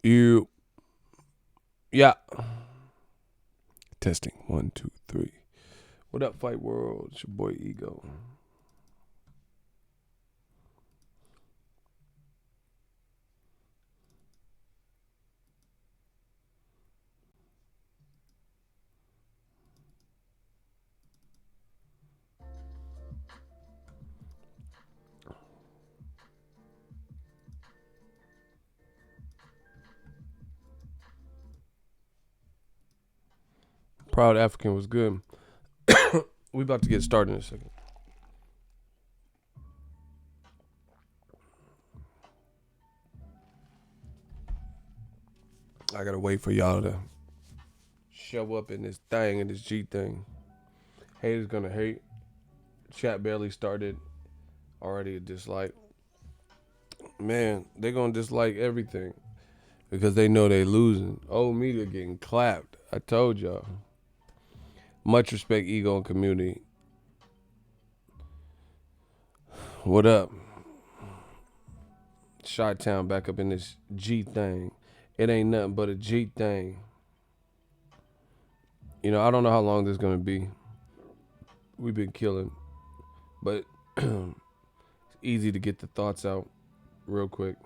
You, yeah. Testing 1, 2, 3. What up, Fight World? It's your boy Ego. Proud African was good. We about to get started in a second. I gotta wait for y'all to show up in this thing, in this G thing. Haters gonna hate. Chat barely started. Already a dislike. Man, they gonna dislike everything because they know they losing. Old media getting clapped. I told y'all. Much respect, Ego, and community. What up? Showtime back up in this G thing. It ain't nothing but a G thing. You know, I don't know how long this is gonna be. We've been killing, but it's easy to get the thoughts out real quick.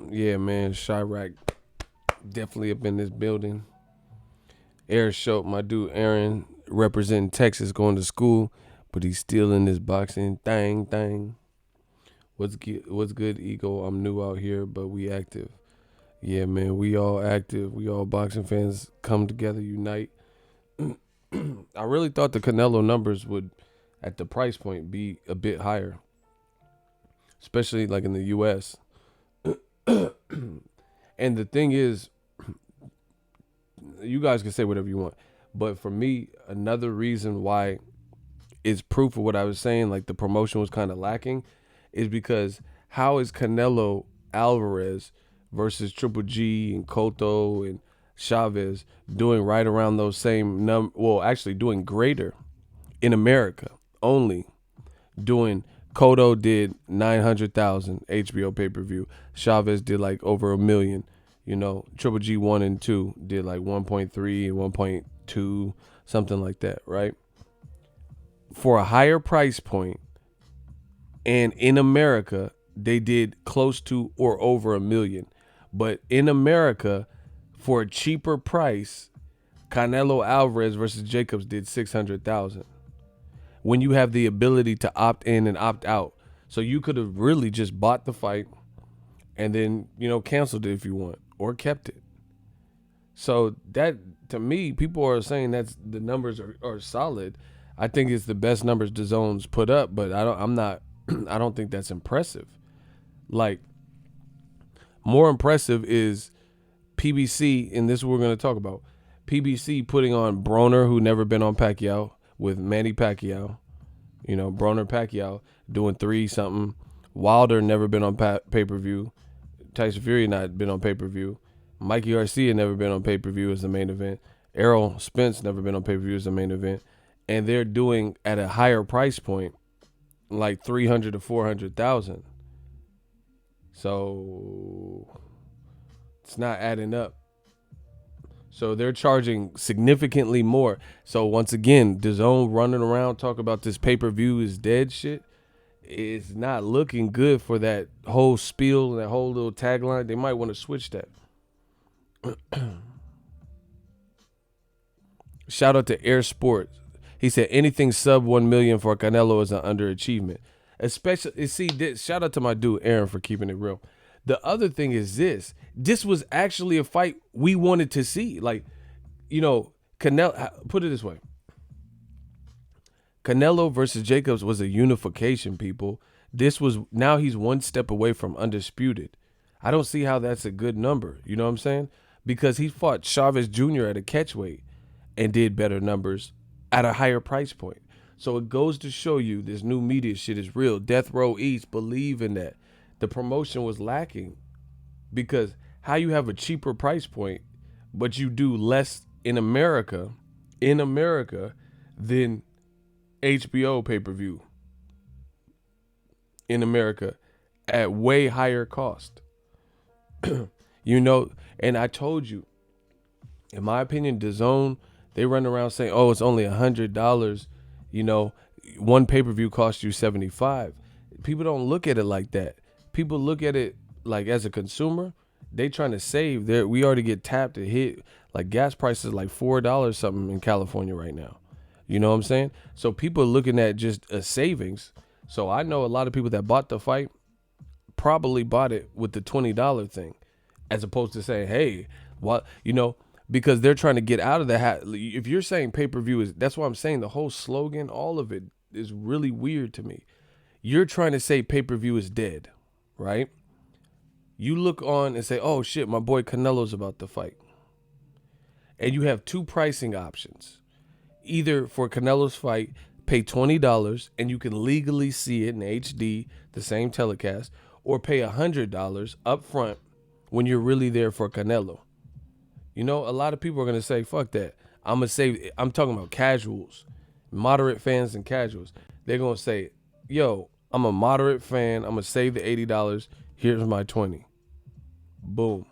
Yeah, man, Chirac definitely up in this building. Air Schultz, my dude Aaron, representing Texas, going to school, but he's still in this boxing thing. What's good, Ego? I'm new out here, but we active. Yeah, man, we all active. We all boxing fans come together, unite. I really thought the Canelo numbers would, at the price point, be a bit higher, especially like in the U.S. And the thing is, you guys can say whatever you want, but for me, another reason why it's proof of what I was saying, like the promotion was kind of lacking, is because how is Canelo Alvarez versus Triple G and Cotto and Chavez doing right around those same well, actually doing greater in America only, doing Cotto did 900,000 HBO pay-per-view. Chavez did like over 1 million. You know, Triple G 1 and 2 did like 1.3 and 1.2, something like that, right? For a higher price point, and in America, they did close to or over 1 million. But in America, for a cheaper price, Canelo Alvarez versus Jacobs did 600,000. When you have the ability to opt in and opt out. So you could have really just bought the fight and then, you know, canceled it if you want, or kept it. So that, to me, people are saying that's the numbers are solid. I think it's the best numbers DAZN's put up, but I don't think that's impressive. Like, more impressive is PBC, and this is what we're going to talk about. PBC putting on Broner, who never been on Pacquiao, with Manny Pacquiao. You know, Broner Pacquiao doing 3-something. Wilder never been on pay-per-view. Tyson Fury not been on pay-per-view. Mikey Garcia never been on pay-per-view as the main event. Errol Spence never been on pay-per-view as the main event. And they're doing at a higher price point, like 300 to 400,000. So it's not adding up. So they're charging significantly more. So once again, DAZN running around talking about this pay-per-view is dead shit. It's not looking good for that whole spiel and that whole little tagline. They might want to switch that. Shout out to Air Sports. He said anything sub 1 million for Canelo is an underachievement. Especially, see, shout out to my dude Aaron for keeping it real. The other thing is this was actually a fight we wanted to see. Like, you know, Canelo, put it this way. Canelo versus Jacobs was a unification, people. Now he's one step away from undisputed. I don't see how that's a good number. You know what I'm saying? Because he fought Chavez Jr. at a catchweight and did better numbers at a higher price point. So it goes to show you this new media shit is real. Death Row East, believe in that. The promotion was lacking. Because how you have a cheaper price point, but you do less in America than HBO pay-per-view in America at way higher cost. You know, and I told you, in my opinion, DAZN, they run around saying, oh, it's only $100. You know, one pay-per-view costs you $75. People don't look at it like that. People look at it like, as a consumer, they trying to save. We already get tapped and hit. Like gas prices like $4 something in California right now. You know what I'm saying? So people are looking at just a savings. So I know a lot of people that bought the fight probably bought it with the $20 thing, as opposed to saying, hey, what, you know, because they're trying to get out of the hat. If you're saying pay-per-view is, that's why I'm saying the whole slogan, all of it is really weird to me. You're trying to say pay-per-view is dead, right? You look on and say, oh shit, my boy Canelo's about to fight. And you have two pricing options. Either for Canelo's fight, pay $20 and you can legally see it in HD, the same telecast, or pay $100 up front when you're really there for Canelo. You know, a lot of people are going to say, fuck that. I'm talking about casuals, moderate fans and casuals. They're going to say, yo, I'm a moderate fan. I'm going to save the $80. Here's my 20. Boom.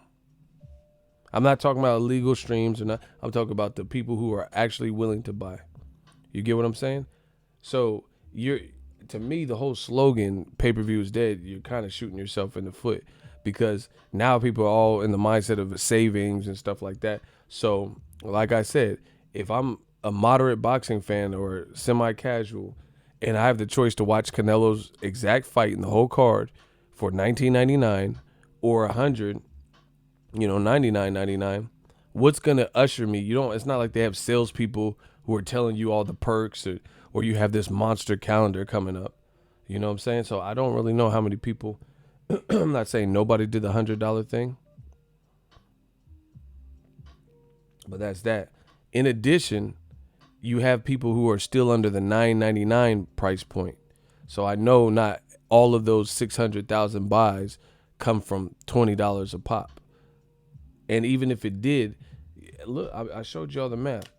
I'm not talking about illegal streams or not. I'm talking about the people who are actually willing to buy. You get what I'm saying? So to me, the whole slogan, pay-per-view is dead, you're kind of shooting yourself in the foot, because now people are all in the mindset of savings and stuff like that. So like I said, if I'm a moderate boxing fan or semi-casual and I have the choice to watch Canelo's exact fight in the whole card for $19.99 or $100, $99.99, what's gonna usher me? It's not like they have salespeople who are telling you all the perks, or you have this monster calendar coming up. You know what I'm saying? So I don't really know how many people. I'm not saying nobody did the $100 thing, but that's that. In addition, you have people who are still under the $9.99 price point. So I know not all of those 600,000 buys come from $20 a pop. And even if it did, look, I showed y'all the math.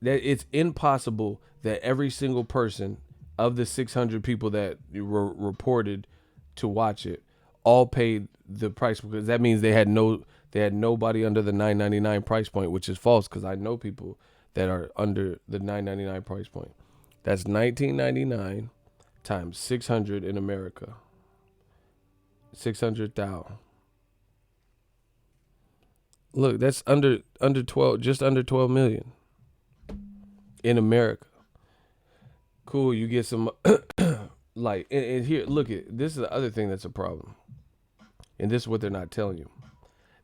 That it's impossible that every single person of the 600 people that were reported to watch it all paid the price, because that means they had nobody under the $9.99 price point, which is false, because I know people that are under the $9.99 price point. That's $19.99 times 600 in America. 600,000. Look, that's under 12, just under 12 million in America. Cool, you get some like, and here, look at this is the other thing that's a problem. And this is what they're not telling you.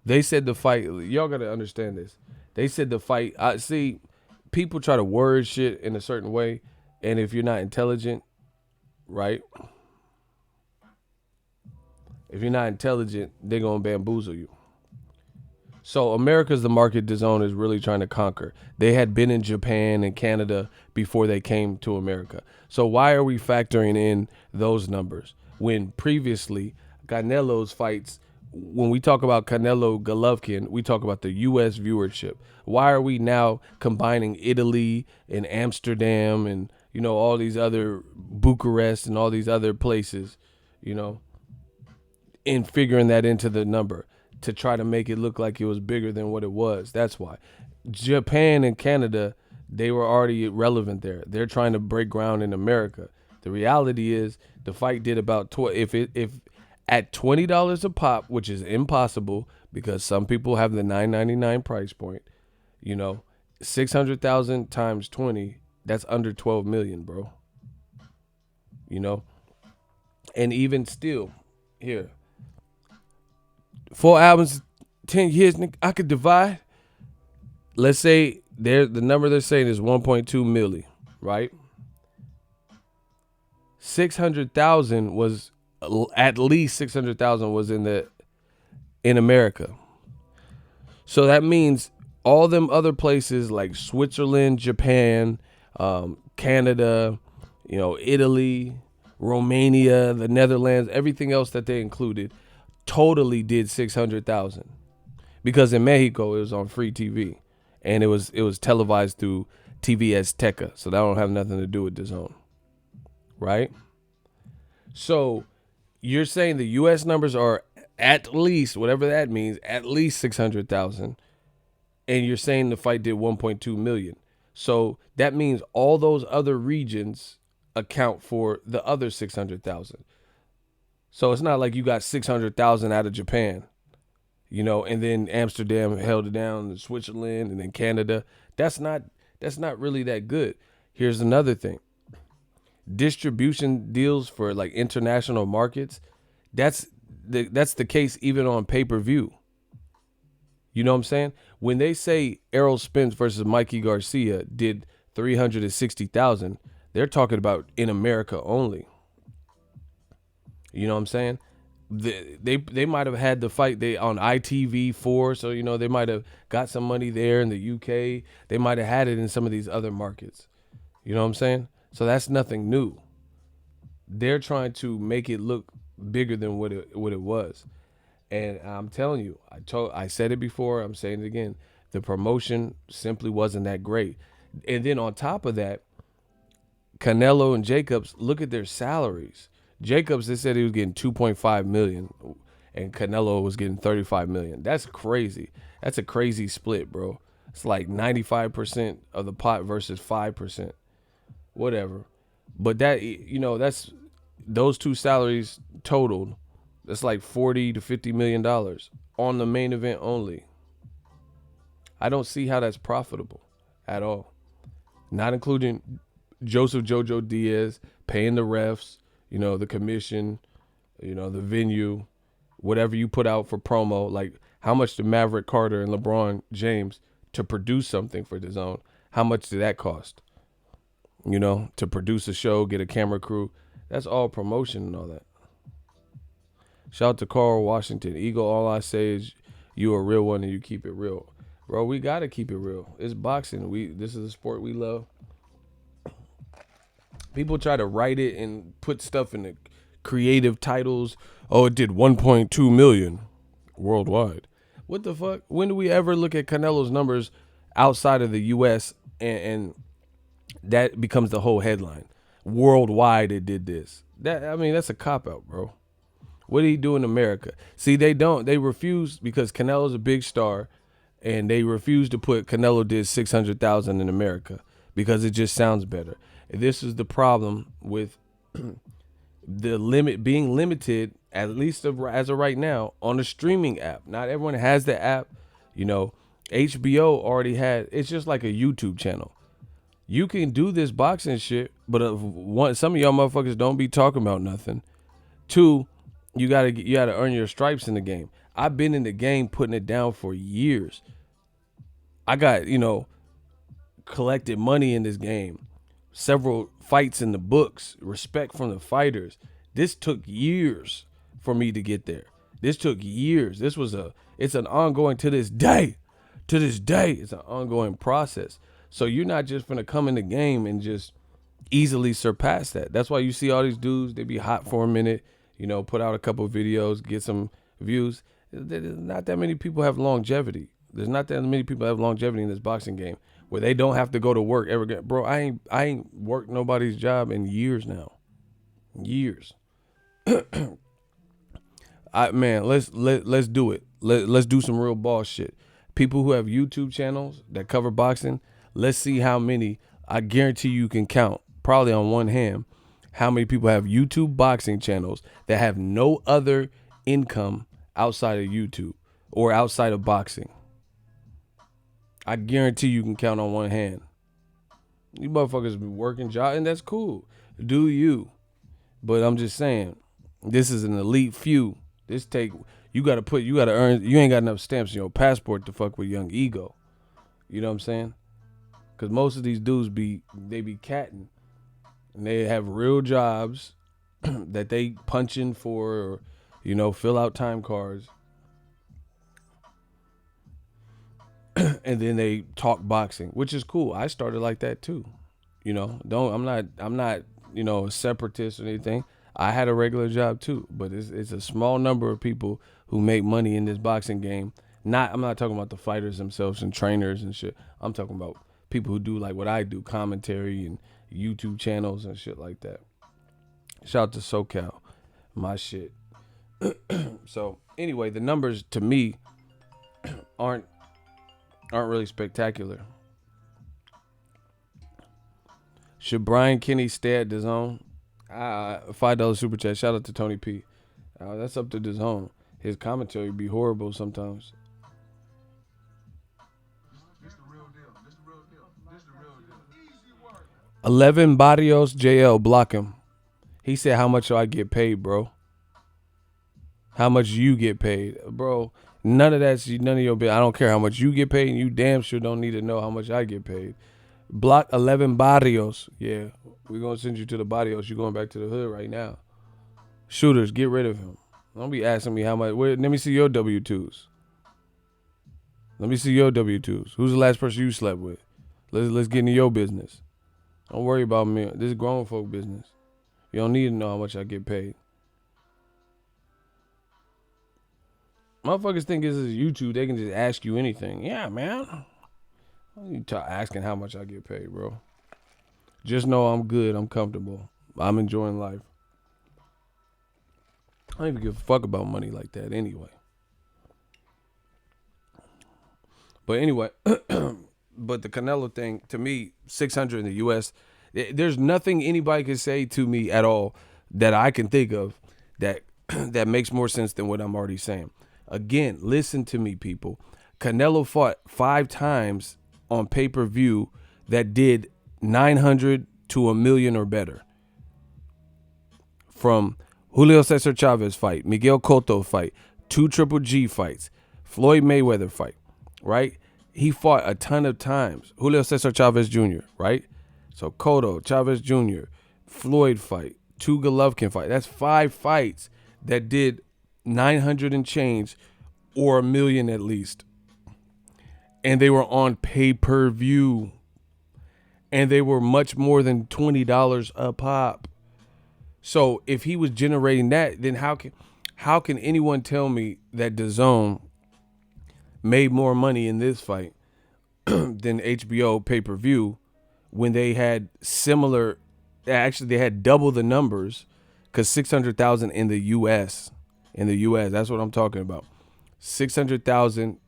They said the fight, y'all got to understand this. They said the fight, I see people try to word shit in a certain way, and if you're not intelligent, right? If you're not intelligent, they're going to bamboozle you. So America's the market DAZN is really trying to conquer. They had been in Japan and Canada before they came to America. So why are we factoring in those numbers when previously Canelo's fights, when we talk about Canelo Golovkin, we talk about the U.S. viewership. Why are we now combining Italy and Amsterdam and, all these other Bucharest and all these other places, and figuring that into the number to try to make it look like it was bigger than what it was? That's why. Japan and Canada, they were already relevant there. They're trying to break ground in America. The reality is the fight did about if at $20 a pop, which is impossible because some people have the $9.99 price point, 600,000 times 20, that's under 12 million, bro. And even still, here, 4 albums, 10 years, I could divide. Let's say the number they're saying is 1.2 milli, right? 600,000 was, at least 600,000 was in America. So that means all them other places like Switzerland, Japan, Canada, Italy, Romania, the Netherlands, everything else that they included, totally did 600,000 because in Mexico it was on free TV and it was televised through TV Azteca, so that don't have nothing to do with DAZN, right? So you're saying the U.S. numbers are at least, whatever that means, at least 600,000, and you're saying the fight did 1.2 million. So that means all those other regions account for the other 600,000. So it's not like you got 600,000 out of Japan, and then Amsterdam held it down, and Switzerland, and then Canada. That's not really that good. Here's another thing. Distribution deals for like international markets, that's the case even on pay-per-view. You know what I'm saying? When they say Errol Spence versus Mikey Garcia did 360,000, they're talking about in America only. You know what I'm saying? They might have had the fight on ITV4, so they might have got some money there in the UK. They might have had it in some of these other markets. You know what I'm saying? So that's nothing new. They're trying to make it look bigger than what it was. And I'm telling you, I said it before, I'm saying it again. The promotion simply wasn't that great. And then on top of that, Canelo and Jacobs, look at their salaries. Jacobs, they said he was getting 2.5 million and Canelo was getting 35 million. That's crazy. That's a crazy split, bro. It's like 95% of the pot versus 5%. Whatever. But that, that's those two salaries totaled. That's like $40 to $50 million on the main event only. I don't see how that's profitable at all. Not including Joseph Jojo Diaz, paying the refs, the commission, the venue, whatever you put out for promo. Like how much did Maverick Carter and LeBron James to produce something for DAZN? How much did that cost? To produce a show, get a camera crew. That's all promotion and all that. Shout out to Carl Washington. Eagle, all I say is you a real one and you keep it real. Bro, we got to keep it real. It's boxing. This is a sport we love. People try to write it and put stuff in the creative titles. Oh, it did 1.2 million worldwide. What the fuck? When do we ever look at Canelo's numbers outside of the U.S. and that becomes the whole headline? Worldwide, it did this. That's a cop-out, bro. What did he do in America? See, they refuse because Canelo's a big star, and they refuse to put Canelo did 600,000 in America because it just sounds better. And this is the problem with the limit being limited, at least as of right now, on a streaming app. Not everyone has the app. HBO already had. It's just like a YouTube channel. You can do this boxing shit, but some of y'all motherfuckers don't be talking about nothing. Two, you gotta earn your stripes in the game. I've been in the game putting it down for years. I got, collected money in this game. Several fights in the books, respect from the fighters. This took years for me to get there. This took years. It's an ongoing to this day. It's an ongoing process. So you're not just gonna come in the game and just easily surpass that. That's why you see all these dudes, they be hot for a minute, put out a couple of videos, get some views. There's not that many people have longevity. There's not that many people have longevity in this boxing game where they don't have to go to work ever again. Bro, I ain't worked nobody's job in years now. Years. Let's do it. Let's do some real ball shit. People who have YouTube channels that cover boxing, let's see how many. I guarantee you can count, probably on one hand, how many people have YouTube boxing channels that have no other income outside of YouTube or outside of boxing. I guarantee you can count on one hand. You motherfuckers be working job, and that's cool. Do you? But I'm just saying, this is an elite few. You gotta earn. You ain't got enough stamps in your passport to fuck with Young Ego. You know what I'm saying? Because most of these dudes be catting, and they have real jobs that they punch in for, or fill out time cards, and then they talk boxing, which is cool. I started like that too. I'm not a separatist or anything. I had a regular job too, but it's a small number of people who make money in this boxing game. I'm not talking about the fighters themselves and trainers and shit. I'm talking about people who do like what I do, commentary and YouTube channels and shit like that. Shout out to SoCal, my shit. So anyway, the numbers to me aren't really spectacular. Should Brian Kenny stay at DAZN? $5 super chat. Shout out to Tony P. That's up to DAZN. His commentary be horrible sometimes. This the real deal. 11 Barrios JL, block him. He said, "How much do I get paid, bro? How much you get paid, bro? None of that's none of your business. I don't care how much you get paid, and you damn sure don't need to know how much I get paid." Block 11 Barrios. Yeah, we're going to send you to the Barrios. You're going back to the hood right now. Shooters, get rid of him. Don't be asking me how much. Let me see your W-2s. Let me see your W-2s. Who's the last person you slept with? Let's get into your business. Don't worry about me. This is grown folk business. You don't need to know how much I get paid. Motherfuckers think this is YouTube. They can just ask you anything. Yeah, man. You asking how much I get paid, bro. Just know I'm good. I'm comfortable. I'm enjoying life. I don't even give a fuck about money like that anyway. But anyway, but the Canelo thing, to me, 600 in the U.S., there's nothing anybody can say to me at all that I can think of that that makes more sense than what I'm already saying. Again, listen to me, people. Canelo fought 5 times on pay-per-view that did 900 to 1 million or better. From Julio Cesar Chavez fight, Miguel Cotto fight, 2 Triple G fights, Floyd Mayweather fight, right? He fought a ton of times. Julio Cesar Chavez Jr., right? So Cotto, Chavez Jr., Floyd fight, 2 Golovkin fight. That's 5 fights that did 900 and change or 1 million at least. And they were on pay-per-view. And they were much more than $20 a pop. So if he was generating that, then how can anyone tell me that DAZN made more money in this fight than HBO pay-per-view when they had similar, actually they had double the numbers, because 600,000 in the U.S. That's what I'm talking about. 600,000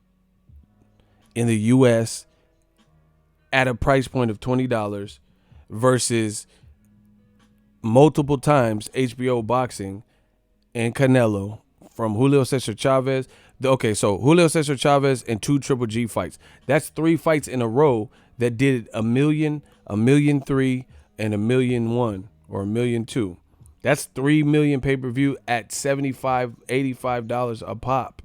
in the U.S. at a price point of $20 versus multiple times HBO boxing and Canelo from Julio Cesar Chavez. Okay, so Julio Cesar Chavez and 2 Triple G fights. That's 3 fights in a row that did 1 million, 1,000,003, and 1,000,001 or 1,000,002. That's 3 million pay-per-view at $75, $85 a pop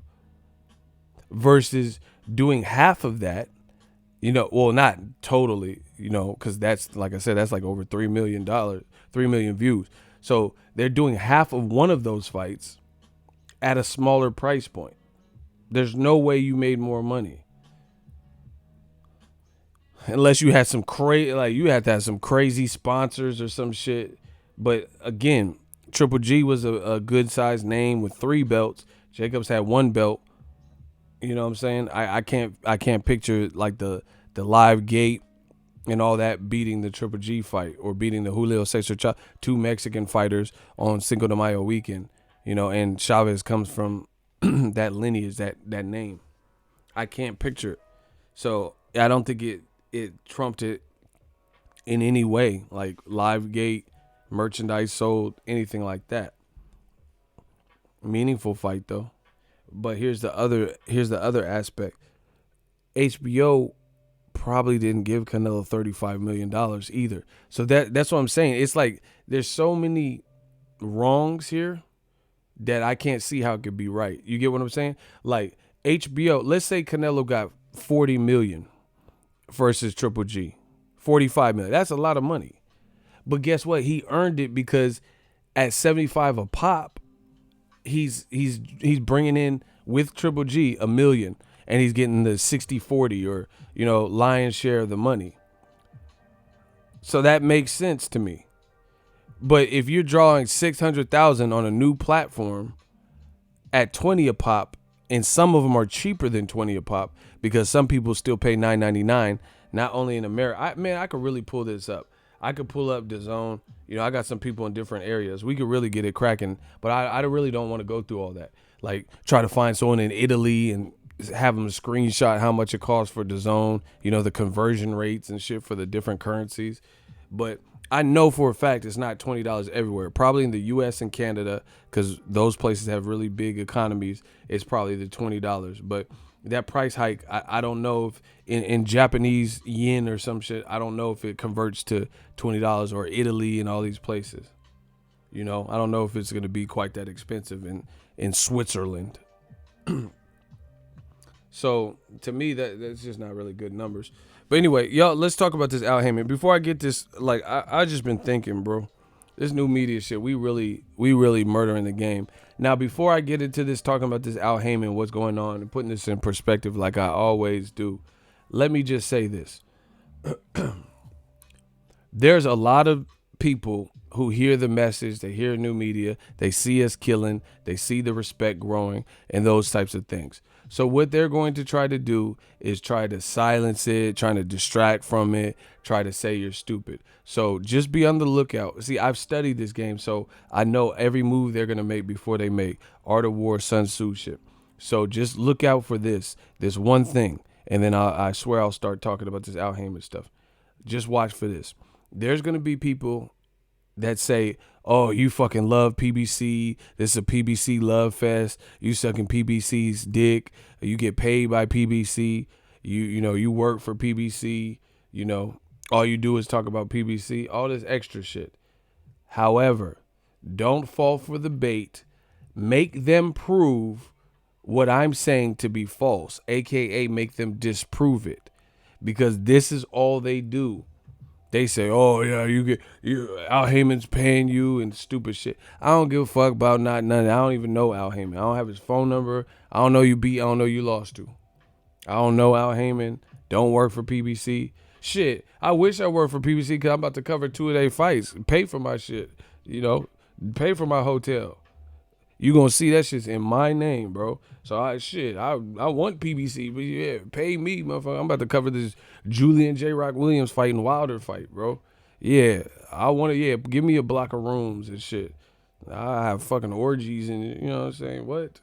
versus doing half of that, well, not totally, because that's, like I said, that's like over $3 million, 3 million views. So they're doing half of one of those fights at a smaller price point. There's no way you made more money. Unless you had some you had to have some crazy sponsors or some shit. But again, Triple G was a good sized name with 3 belts. Jacobs had 1 belt. You know what I'm saying? I can't picture like the live gate and all that beating the Triple G fight or beating the Julio Cesar Chavez, 2 Mexican fighters on Cinco de Mayo weekend. And Chavez comes from that lineage, that name. I can't picture it. So I don't think it trumped it in any way, like live gate, merchandise sold, anything like that. Meaningful fight though. But here's the other aspect. HBO probably didn't give Canelo $35 million either. So that's what I'm saying. It's like there's so many wrongs here that I can't see how it could be right. You get what I'm saying? Like HBO, let's say Canelo got 40 million versus Triple G. 45 million. That's a lot of money. But guess what? He earned it because at 75 a pop, he's bringing in with Triple G $1 million, and he's getting the 60-40 or lion's share of the money. So that makes sense to me. But if you're drawing 600,000 on a new platform at 20 a pop, and some of them are cheaper than 20 a pop because some people still pay $9.99, not only in America. I could really pull this up. I could pull up DAZN. You know, I got some people in different areas. We could really get it cracking, but I really don't want to go through all that. Like, try to find someone in Italy and have them screenshot how much it costs for DAZN, you know, the conversion rates and shit for the different currencies. But I know for a fact it's not $20 everywhere. Probably in the U.S. and Canada, because those places have really big economies, it's probably the $20. But that price hike, I don't know if in Japanese yen or some shit, I don't know if it converts to $20 or Italy and all these places. You know, I don't know if it's going to be quite that expensive in Switzerland. So to me, that's just not really good numbers. But anyway, y'all, let's talk about this Al Haymon. Before I get this, like, I just been thinking, bro, this new media shit, we really murdering the game. Now, before I get into this, talking about this Al Haymon, what's going on, and putting this in perspective like I always do, let me just say this. There's a lot of people who hear the message, they hear new media, they see us killing, they see the respect growing, and those types of things. So what they're going to try to do is try to silence it, trying to distract from it, try to say you're stupid. So just be on the lookout. See, I've studied this game, so I know every move they're going to make before they make. Art of War, Sun Tzu shit. So just look out for this one thing, and then I swear I'll start talking about this Al Haymon stuff. Just watch for this. There's going to be people that say, oh, you fucking love PBC. This is a PBC love fest. You sucking PBC's dick. You get paid by PBC. You know, you work for PBC. You know, all you do is talk about PBC. All this extra shit. However, don't fall for the bait. Make them prove what I'm saying to be false, aka make them disprove it, because this is all they do. They say, oh, yeah, Al Haymon's paying you and stupid shit. I don't give a fuck about none of that. I don't even know Al Haymon. I don't have his phone number. I don't know you beat. I don't know you lost to. I don't know Al Haymon. Don't work for PBC. Shit, I wish I worked for PBC because I'm about to cover 2 of their fights. Pay for my shit, you know. Pay for my hotel. You gonna see that shit's in my name, bro. So I want PBC, but yeah, pay me, motherfucker. I'm about to cover this Julian J. Rock Williams fighting Wilder fight, bro. Yeah, I want to. Yeah, give me a block of rooms and shit. I have fucking orgies and you know what I'm saying. What?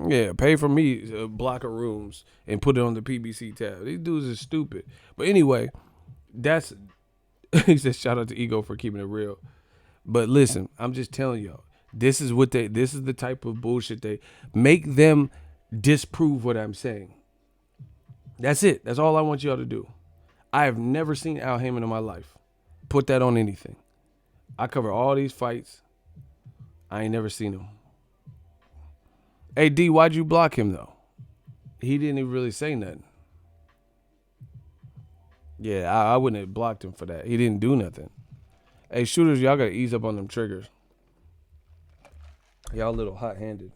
Yeah, pay for me a block of rooms and put it on the PBC tab. These dudes are stupid. But anyway, that's he said shout out to Ego for keeping it real. But listen, I'm just telling y'all. This is the type of bullshit they make them disprove what I'm saying. That's it. That's all I want y'all to do. I have never seen Al Haymon in my life. Put that on anything. I cover all these fights. I ain't never seen him. Hey, D, why'd you block him, though? He didn't even really say nothing. Yeah, I wouldn't have blocked him for that. He didn't do nothing. Hey, shooters, y'all got to ease up on them triggers. Y'all a little hot-handed.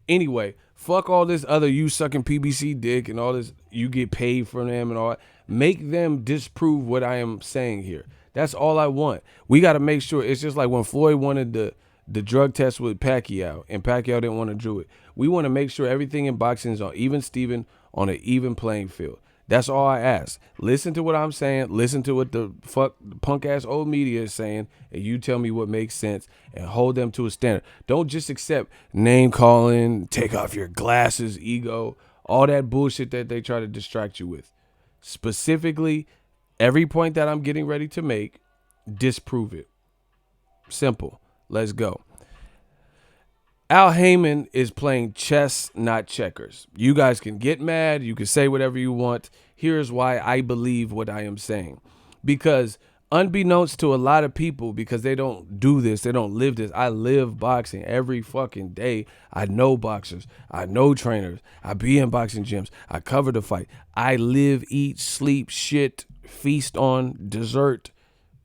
Anyway, fuck all this other you sucking PBC dick and all this you get paid for them and all that. Make them disprove what I am saying here. That's all I want. We got to make sure. It's just like when Floyd wanted the drug test with Pacquiao and Pacquiao didn't want to do it. We want to make sure everything in boxing is on even Steven, on an even playing field. That's all I ask. Listen to what I'm saying. Listen to what the fuck punk ass old media is saying, and you tell me what makes sense and hold them to a standard. Don't just accept name calling, take off your glasses, ego, all that bullshit that they try to distract you with. Specifically, every point that I'm getting ready to make, disprove it. Simple. Let's go. Al Haymon is playing chess, not checkers. You guys can get mad. You can say whatever you want. Here's why I believe what I am saying. Because unbeknownst to a lot of people, because they don't do this, they don't live this. I live boxing every fucking day. I know boxers. I know trainers. I be in boxing gyms. I cover the fight. I live, eat, sleep, shit, feast on, dessert,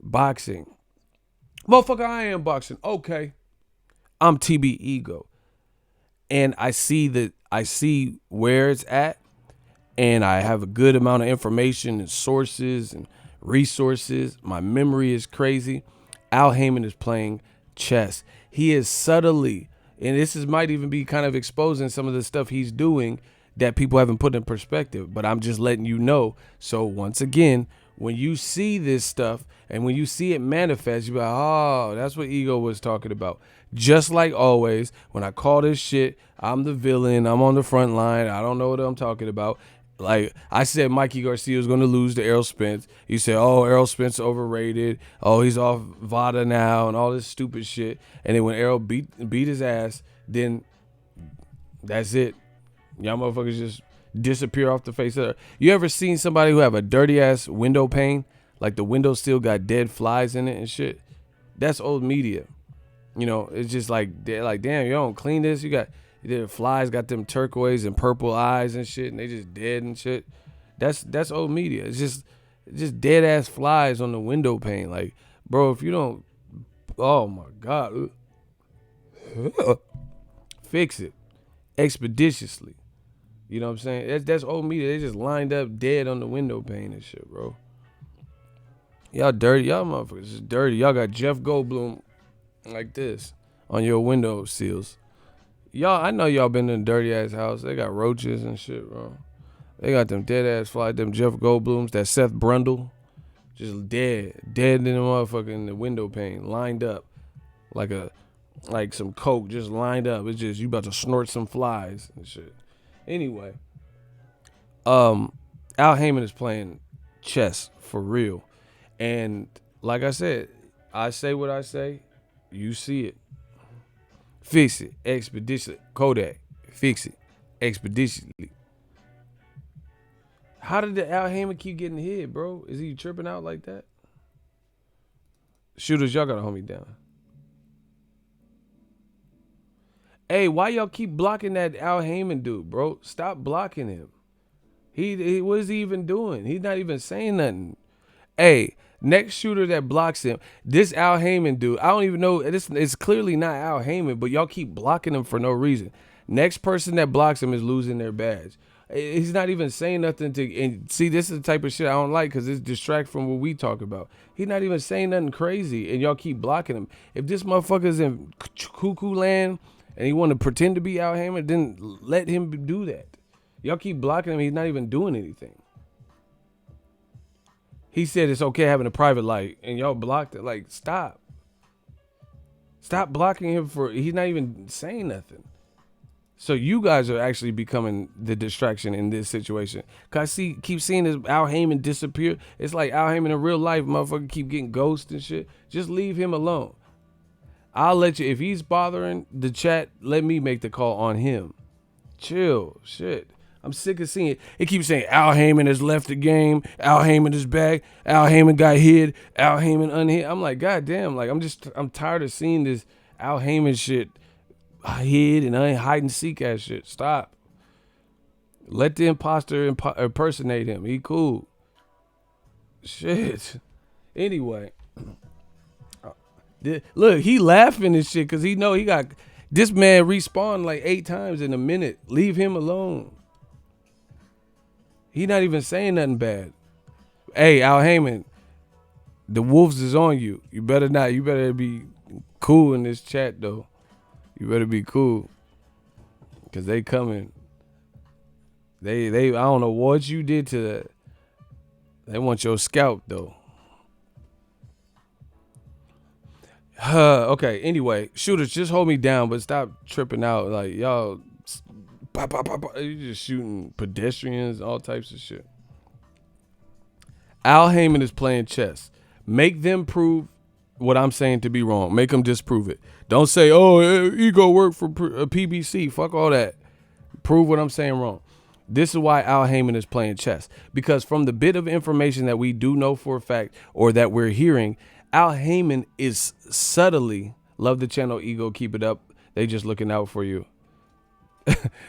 boxing. Motherfucker, I am boxing. Okay. I'm TB Ego, and I see where it's at, and I have a good amount of information and sources and resources. My memory is crazy, Al Haymon is playing chess. He is subtly, and might even be kind of exposing some of the stuff he's doing that people haven't put in perspective. But I'm just letting you know. So once again, when you see this stuff and when you see it manifest, you be like, oh, that's what Ego was talking about. Just like always, when I call this shit, I'm the villain. I'm on the front line. I don't know what I'm talking about. Like I said, Mikey Garcia was going to lose to Errol Spence. You said, oh, Errol Spence overrated. Oh, he's off VADA now and all this stupid shit. And then when Errol beat his ass, then that's it. Y'all motherfuckers just disappear off the face of it. You ever seen somebody who have a dirty ass window pane? Like the window still got dead flies in it and shit? That's old media. You know, it's just like, damn, you don't clean this. You got the flies got them turquoise and purple eyes and shit, and they just dead and shit. That's old media. It's just dead ass flies on the window pane. Like, bro, if you don't, oh my God, fix it expeditiously. You know what I'm saying? That's old media. They just lined up dead on the window pane and shit, bro. Y'all dirty. Y'all motherfuckers is dirty. Y'all got Jeff Goldblum like this on your window seals. Y'all, I know y'all been in a dirty ass house. They got roaches and shit, bro. They got them dead ass flies, them Jeff Goldblums, that Seth Brundle, just dead in the motherfucker in the window pane, lined up like some coke, just lined up. It's just you about to snort some flies and shit. Anyway, Al Haymon is playing chess for real, and like I said, I say what I say, you see it. Fix it expeditiously. Kodak, fix it expeditiously. How did the Al Haymon keep getting hit, bro? Is he tripping out like that? Shooters, y'all gotta hold me down. Hey, why y'all keep blocking that Al Haymon dude, bro? Stop blocking him. He what is he even doing? He's not even saying nothing. Hey, next shooter that blocks him, this Al Haymon dude, I don't even know. It's clearly not Al Haymon, but y'all keep blocking him for no reason. Next person that blocks him is losing their badge. He's not even saying nothing and see, this is the type of shit I don't like because it's distract from what we talk about. He's not even saying nothing crazy, and y'all keep blocking him. If this motherfucker's in cuckoo land and he want to pretend to be Al Haymon, then let him do that. Y'all keep blocking him. He's not even doing anything. He said it's okay having a private life, and y'all blocked it. Like, stop. Stop blocking him he's not even saying nothing. So you guys are actually becoming the distraction in this situation. Cause I keep seeing this Al Haymon disappear. It's like Al Haymon in real life, motherfucker keep getting ghosts and shit. Just leave him alone. I'll let you, if he's bothering the chat, let me make the call on him. Chill, shit. I'm sick of seeing it. It keeps saying Al Haymon has left the game. Al Haymon is back. Al Haymon got hid. Al Haymon unhid. I'm like, God damn. Like, I'm tired of seeing this Al Haymon shit hid and hide and seek ass shit. Stop. Let the imposter impersonate him. He cool. Shit. Anyway. Look, he laughing and shit because he know he got this man respawned like 8 times in a minute. Leave him alone. He not even saying nothing bad. Hey, Al Haymon, the wolves is on you. You better not. You better be cool in this chat though. You better be cool, cause they coming. They I don't know what you did to that. They want your scalp though. Okay. Anyway, shooters, just hold me down, but stop tripping out. Like y'all, you just shooting pedestrians, all types of shit. Al Haymon is playing chess. Make them prove what I'm saying to be wrong. Make them disprove it. Don't say, oh, Ego work for PBC. Fuck all that. Prove what I'm saying wrong. This is why Al Haymon is playing chess. Because from the bit of information that we do know for a fact or that we're hearing, Al Haymon is subtly, love the channel, Ego, keep it up. They just looking out for you.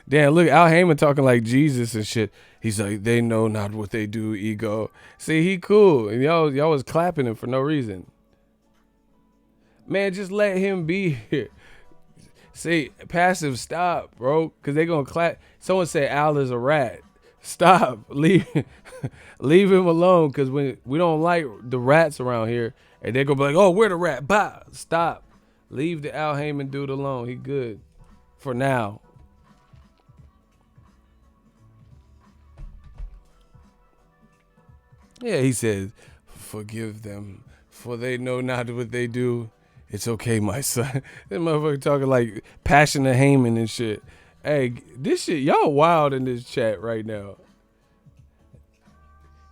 Damn, look, Al Haymon talking like Jesus and shit. He's like, they know not what they do, Ego. See, he cool. And y'all was clapping him for no reason. Man, just let him be here. See, passive, stop, bro. Because they going to clap. Someone said Al is a rat. Stop. Leave him alone because we don't like the rats around here. And they're gonna be like, oh, where the rat? Bah, stop. Leave the Al Haymon dude alone. He good for now. Yeah, he said, forgive them, for they know not what they do. It's okay, my son. This motherfucker talking like Passion of Haymon and shit. Hey, this shit, y'all wild in this chat right now.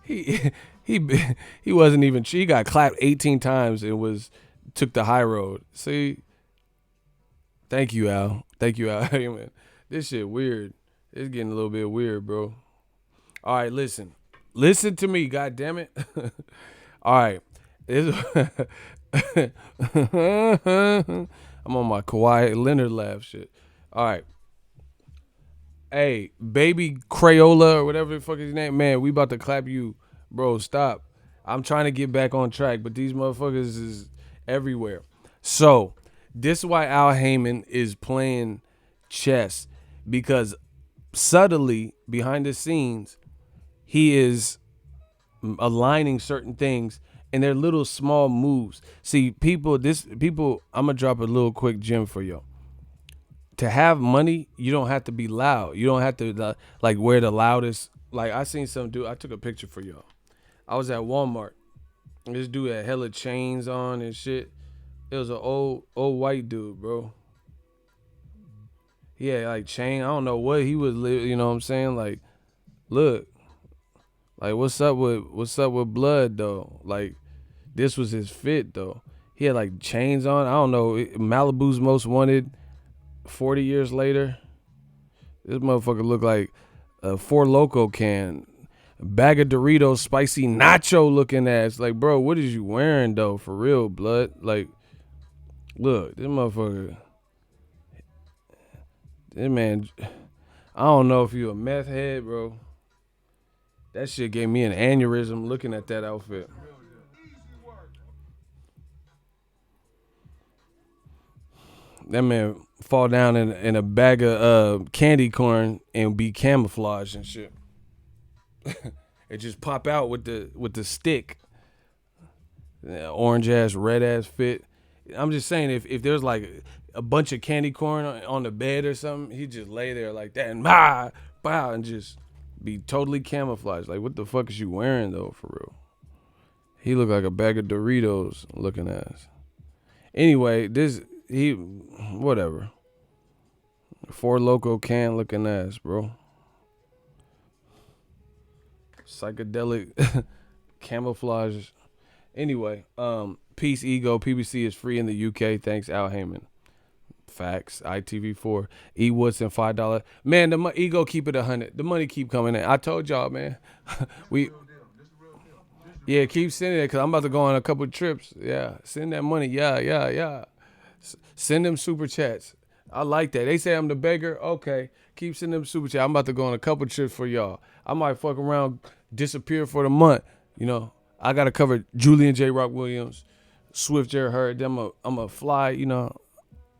He he wasn't even. He got clapped 18 times and took the high road. See, thank you, Al. Thank you, Al. Haymon. This shit weird. It's getting a little bit weird, bro. All right, listen to me. God damn it. All right, I'm on my Kawhi Leonard laugh shit. All right. Hey, baby Crayola or whatever the fuck his name, man, we about to clap you. Bro, stop. I'm trying to get back on track, but these motherfuckers is everywhere. So, this is why Al Haymon is playing chess, because subtly, behind the scenes, he is aligning certain things, and they're little small moves. See, people, I'm going to drop a little quick gem for y'all. To have money, you don't have to be loud. You don't have to like wear the loudest. Like I seen some dude. I took a picture for y'all. I was at Walmart. This dude had hella chains on and shit. It was an old white dude, bro. He had like chain. I don't know what he was. You know what I'm saying? Like, look, like what's up with blood though? Like, this was his fit though. He had like chains on. I don't know. Malibu's Most Wanted. 40 years later, this motherfucker look like a Four Loko can. A bag of Doritos, spicy nacho looking ass. Like, bro, what is you wearing though? For real, blood. Like, look, this motherfucker. This man, I don't know if you a meth head, bro. That shit gave me an aneurysm looking at that outfit. That man fall down in a bag of candy corn and be camouflaged and shit. It just pop out with the stick. Orange ass, red ass fit. I'm just saying if there's like a bunch of candy corn on the bed or something, he just lay there like that and bow and just be totally camouflaged. Like, what the fuck is you wearing though, for real? He look like a bag of Doritos looking ass. Anyway, whatever. Four Loko can looking ass, bro. Psychedelic camouflage. Anyway, Peace Ego. PBC is free in the UK. Thanks, Al Haymon. Facts. ITV4. E Woodson $5. Man, the Ego keep it 100. The money keep coming in. I told y'all, man. Yeah, keep sending it because I'm about to go on a couple trips. Yeah, send that money. Yeah. Send them super chats. I like that. They say I'm the beggar. Okay, keep sending them super chats. I'm about to go on a couple trips for y'all. I might fuck around, disappear for the month. You know, I got to cover Julian J. Rock Williams, Swift J. Hurd. Then I'm going to fly, you know.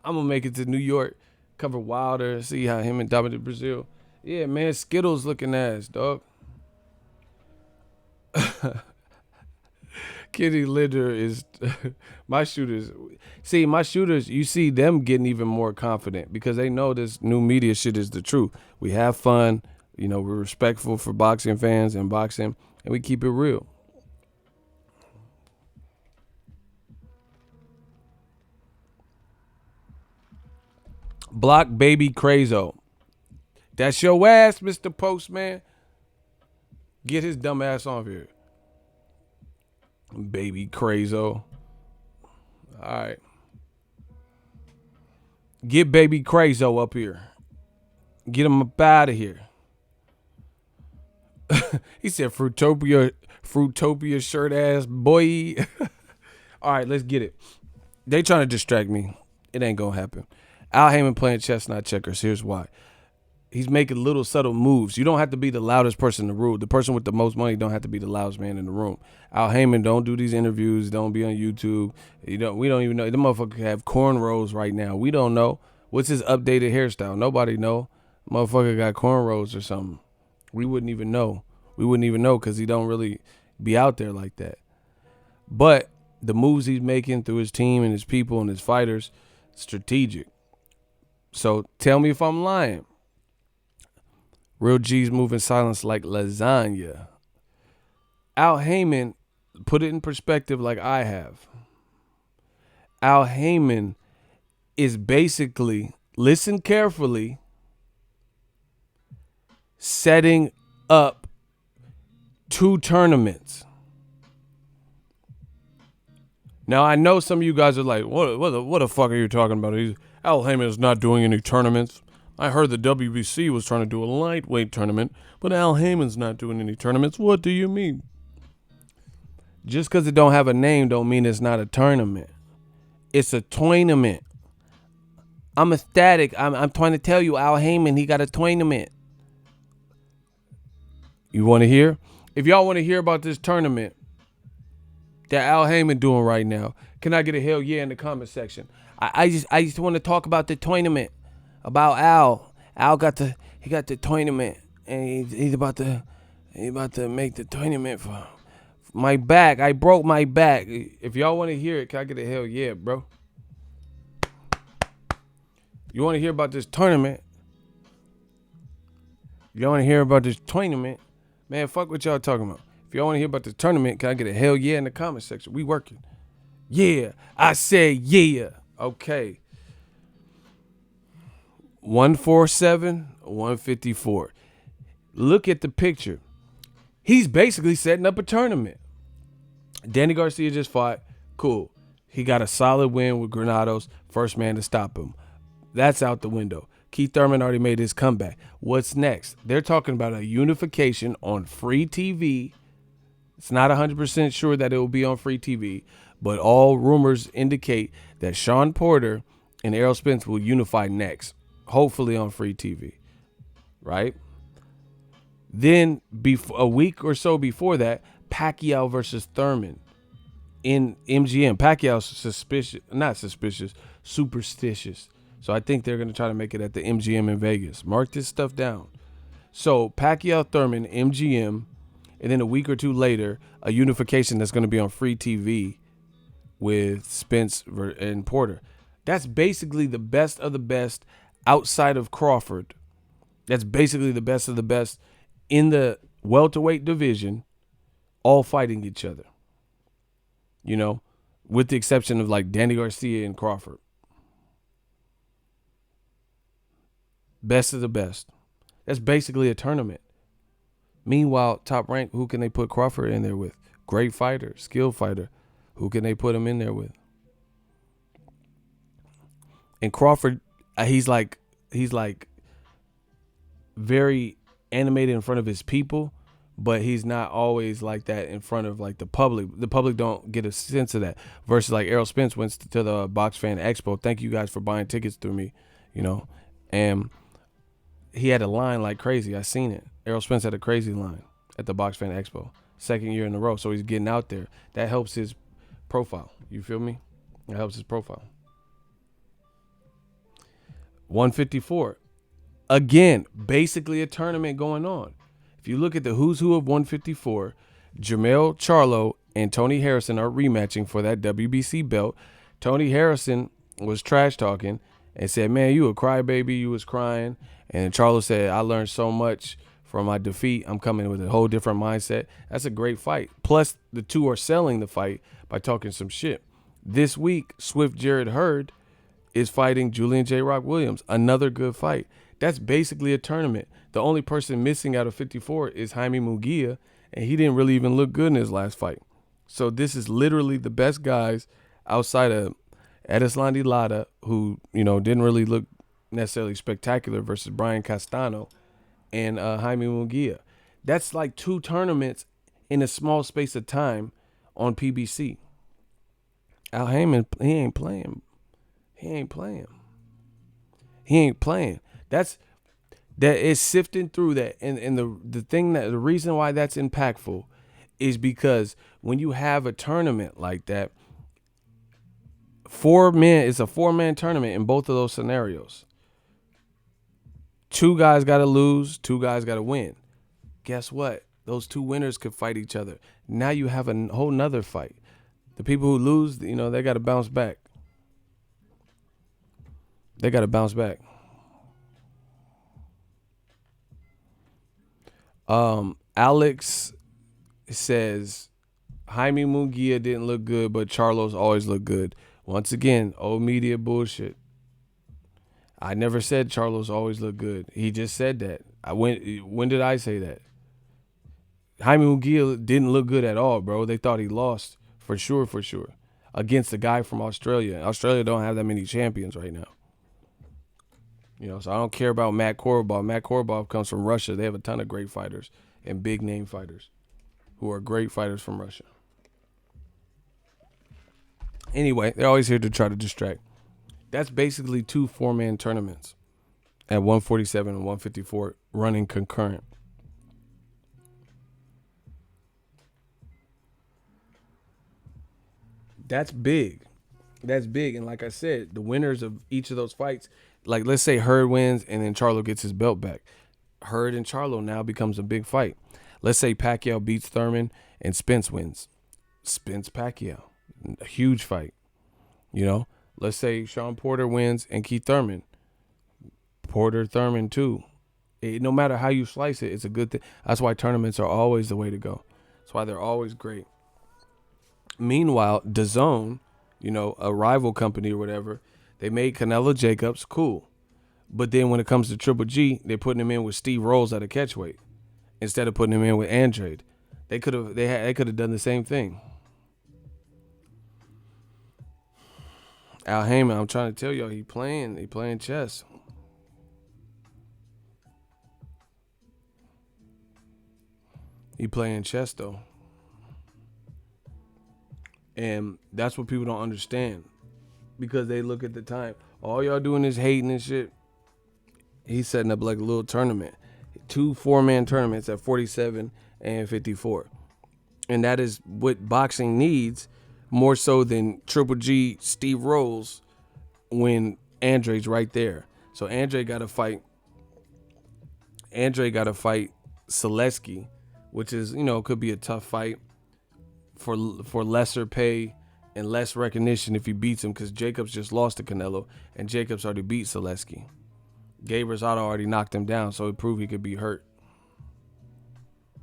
I'm going to make it to New York, cover Wilder, see how him and dominated Brazil. Yeah, man, Skittles looking ass, dog. Kitty Litter is my shooters. See, my shooters, you see them getting even more confident because they know this new media shit is the truth. We have fun, you know, we're respectful for boxing fans and boxing, and we keep it real. Block Baby Crazo. That's your ass, Mr. Postman. Get his dumb ass off here. Baby Crazo. All right. Get Baby Crazo up here. Get him up out of here. He said Fruitopia shirt ass boy. All right, let's get it. They trying to distract me. It ain't gonna happen. Al Haymon playing chess, not checkers. Here's why. He's making little subtle moves. You don't have to be the loudest person in the room. The person with the most money don't have to be the loudest man in the room. Al Haymon don't do these interviews. Don't be on YouTube. We don't even know. The motherfucker have cornrows right now. We don't know. What's his updated hairstyle? Nobody know. Motherfucker got cornrows or something. We wouldn't even know. We wouldn't even know because he don't really be out there like that. But the moves he's making through his team and his people and his fighters, strategic. So tell me if I'm lying. Real G's move in silence like lasagna. Al Haymon, put it in perspective like I have. Al Haymon is basically, listen carefully, setting up 2 tournaments. Now, I know some of you guys are like, what the fuck are you talking about? Al Haymon is not doing any tournaments. I heard the WBC was trying to do a lightweight tournament, but Al Haymon's not doing any tournaments. What do you mean? Just because it don't have a name don't mean it's not a tournament. It's a tournament. I'm ecstatic. I'm trying to tell you, Al Haymon, he got a tournament. You want to hear? If y'all want to hear about this tournament that Al Haymon doing right now, can I get a hell yeah in the comment section? I just want to talk about the tournament, about Al. Al got the tournament, and he's about to make the tournament for my back. I broke my back. If y'all want to hear it, can I get a hell yeah, bro? You want to hear about this tournament? You want to hear about this tournament? Man, fuck what y'all talking about. If y'all want to hear about this tournament, can I get a hell yeah in the comment section? We working. Yeah, I said yeah. Okay. 147, 154. Look at the picture. He's basically setting up a tournament. Danny Garcia just fought. Cool. He got a solid win with Granados. First man to stop him. That's out the window. Keith Thurman already made his comeback. What's next? They're talking about a unification on free TV. It's not 100% sure that it will be on free TV, but all rumors indicate that Sean Porter and Errol Spence will unify next, hopefully on free TV, right? Then a week or so before that, Pacquiao versus Thurman in MGM. Pacquiao's superstitious. So I think they're going to try to make it at the MGM in Vegas. Mark this stuff down. So Pacquiao, Thurman, MGM, and then a week or two later, a unification that's going to be on free TV with Spence and Porter. That's basically the best of the best outside of Crawford. That's basically the best of the best in the welterweight division, all fighting each other. You know, with the exception of like Danny Garcia and Crawford. Best of the best. That's basically a tournament. Meanwhile, Top Rank, who can they put Crawford in there with? Great fighter, skilled fighter. Who can they put him in there with? And Crawford, he's like very animated in front of his people, but he's not always like that in front of like the public. The public don't get a sense of that. Versus like Errol Spence went to the Box Fan Expo. Thank you guys for buying tickets through me, you know. And he had a line like crazy. I seen it. Errol Spence had a crazy line at the Box Fan Expo. Second year in a row. So he's getting out there. That helps his profile. You feel me? That helps his profile. 154. Again, basically a tournament going on. If you look at the who's who of 154, Jermell Charlo and Tony Harrison are rematching for that WBC belt. Tony Harrison was trash talking and said, man, you a crybaby. You was crying. And Charlo said, I learned so much from my defeat. I'm coming with a whole different mindset. That's a great fight. Plus, the two are selling the fight by talking some shit. This week, Swift Jared Hurd is fighting Julian J. Rock Williams. Another good fight. That's basically a tournament. The only person missing out of 54 is Jaime Munguia, and he didn't really even look good in his last fight. So this is literally the best guys outside of Edeslandi Lara, who, you know, didn't really look necessarily spectacular, versus Brian Castano and Jaime Munguia. That's like 2 tournaments in a small space of time on PBC. Al Haymon, he ain't playing. That is sifting through that. And the reason why that's impactful is because when you have a tournament like that, it's a 4-man tournament in both of those scenarios. 2 guys got to lose, 2 guys got to win. Guess what? Those 2 winners could fight each other. Now you have a whole nother fight. The people who lose, they got to bounce back. They got to bounce back. Alex says Jaime Munguia didn't look good, but Charlo's always look good. Once again, old media bullshit. I never said Charlo's always look good. He just said that. When did I say that? Jaime Munguia didn't look good at all, bro. They thought he lost for sure, against a guy from Australia. Australia don't have that many champions right now. So I don't care about Matt Korobov. Matt Korobov comes from Russia. They have a ton of great fighters and big name fighters who are great fighters from Russia. Anyway, they're always here to try to distract. That's basically 2 4-man tournaments at 147 and 154 running concurrent. That's big. That's big. And like I said, the winners of each of those fights, like let's say Hurd wins and then Charlo gets his belt back. Hurd and Charlo now becomes a big fight. Let's say Pacquiao beats Thurman and Spence wins. Spence Pacquiao, a huge fight. Let's say Sean Porter wins and Keith Thurman. Porter Thurman too. No matter how you slice it, it's a good thing. That's why tournaments are always the way to go. That's why they're always great. Meanwhile, DAZN, a rival company or whatever, they made Canelo Jacobs cool. But then when it comes to Triple G, they're putting him in with Steve Rolls at a catchweight instead of putting him in with Andrade. They could have done the same thing. Al Haymon, I'm trying to tell y'all, he playing chess. He playing chess though. And that's what people don't understand. Because they look at the time. All y'all doing is hating and shit. He's setting up like a little tournament. 2 4-man tournaments at 47 and 54. And that is what boxing needs more so than Triple G, Steve Rolls, when Andre's right there. So Andre got to fight Selesky, which is, could be a tough fight for lesser pay and less recognition if he beats him, because Jacobs just lost to Canelo and Jacobs already beat Selesky. Gabe Rosado already knocked him down, so it proved he could be hurt.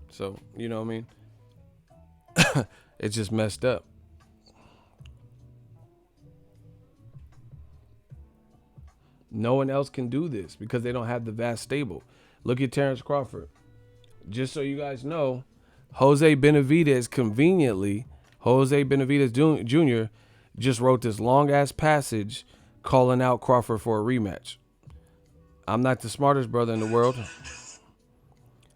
So, you know what I mean? It's just messed up. No one else can do this because they don't have the vast stable. Look at Terence Crawford. Just so you guys know, Jose Benavidez Jr. just wrote this long-ass passage calling out Crawford for a rematch. I'm not the smartest brother in the world,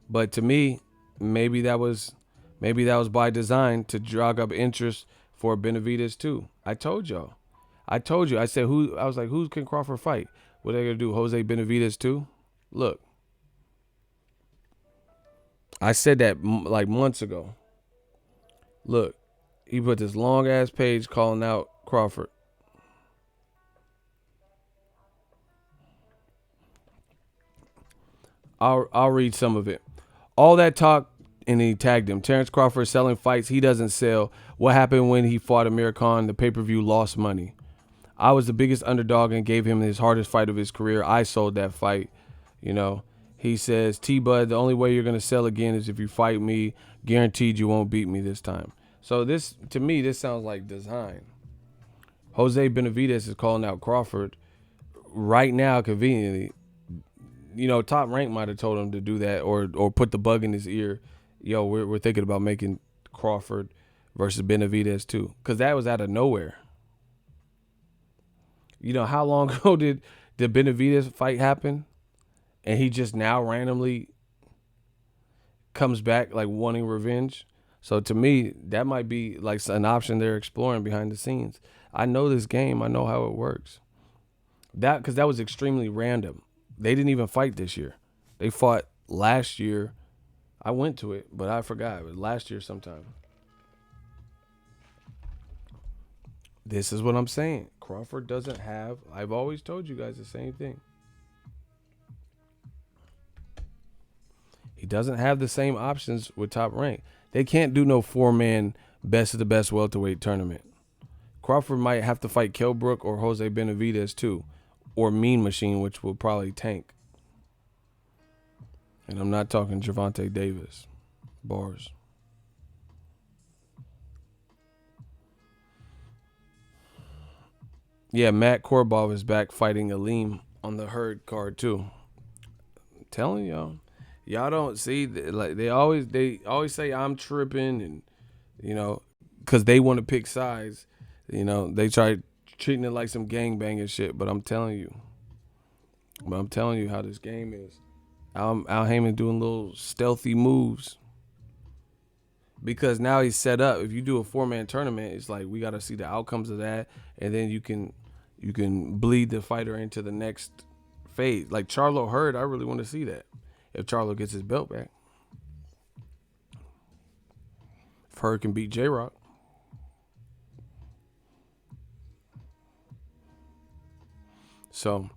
but to me, maybe that was by design to jog up interest for Benavidez too. I told you. I said who can Crawford fight? What are they gonna do? Jose Benavidez too? Look, I said that like months ago. Look, he put this long ass page calling out Crawford. I'll read some of it. All that talk, and he tagged him. Terence Crawford selling fights he doesn't sell. What happened when he fought Amir Khan? The pay-per-view lost money. I was the biggest underdog and gave him his hardest fight of his career. I sold that fight. He says, T-Bud, the only way you're going to sell again is if you fight me. Guaranteed you won't beat me this time. So this, to me, this sounds like design. Jose Benavidez is calling out Crawford right now conveniently. Top Rank might have told him to do that or put the bug in his ear. Yo, we're thinking about making Crawford versus Benavidez too. Because that was out of nowhere. How long ago did the Benavidez fight happen? And he just now randomly comes back like wanting revenge. So to me, that might be like an option they're exploring behind the scenes. I know this game. I know how it works. Because that was extremely random. They didn't even fight this year. They fought last year. I went to it, but I forgot. It was last year sometime. This is what I'm saying. Crawford doesn't have... I've always told you guys the same thing. He doesn't have the same options with Top Rank. They can't do no 4-man best of the best welterweight tournament. Crawford might have to fight Kell Brook or Jose Benavidez too, or Mean Machine, which will probably tank. And I'm not talking Gervonta Davis. Bars. Yeah, Matt Korbov is back fighting Llin on the Herd card too. I'm telling y'all don't see like they always say I'm tripping and because they want to pick sides. They try treating it like some gangbanging shit. But I'm telling you how this game is. Al Haymon doing little stealthy moves. Because now he's set up. If you do a 4-man tournament, it's like we got to see the outcomes of that, and then you can bleed the fighter into the next phase. Like Charlo Hurd, I really want to see that. If Charlo gets his belt back, if Hurd can beat J-Rock. So,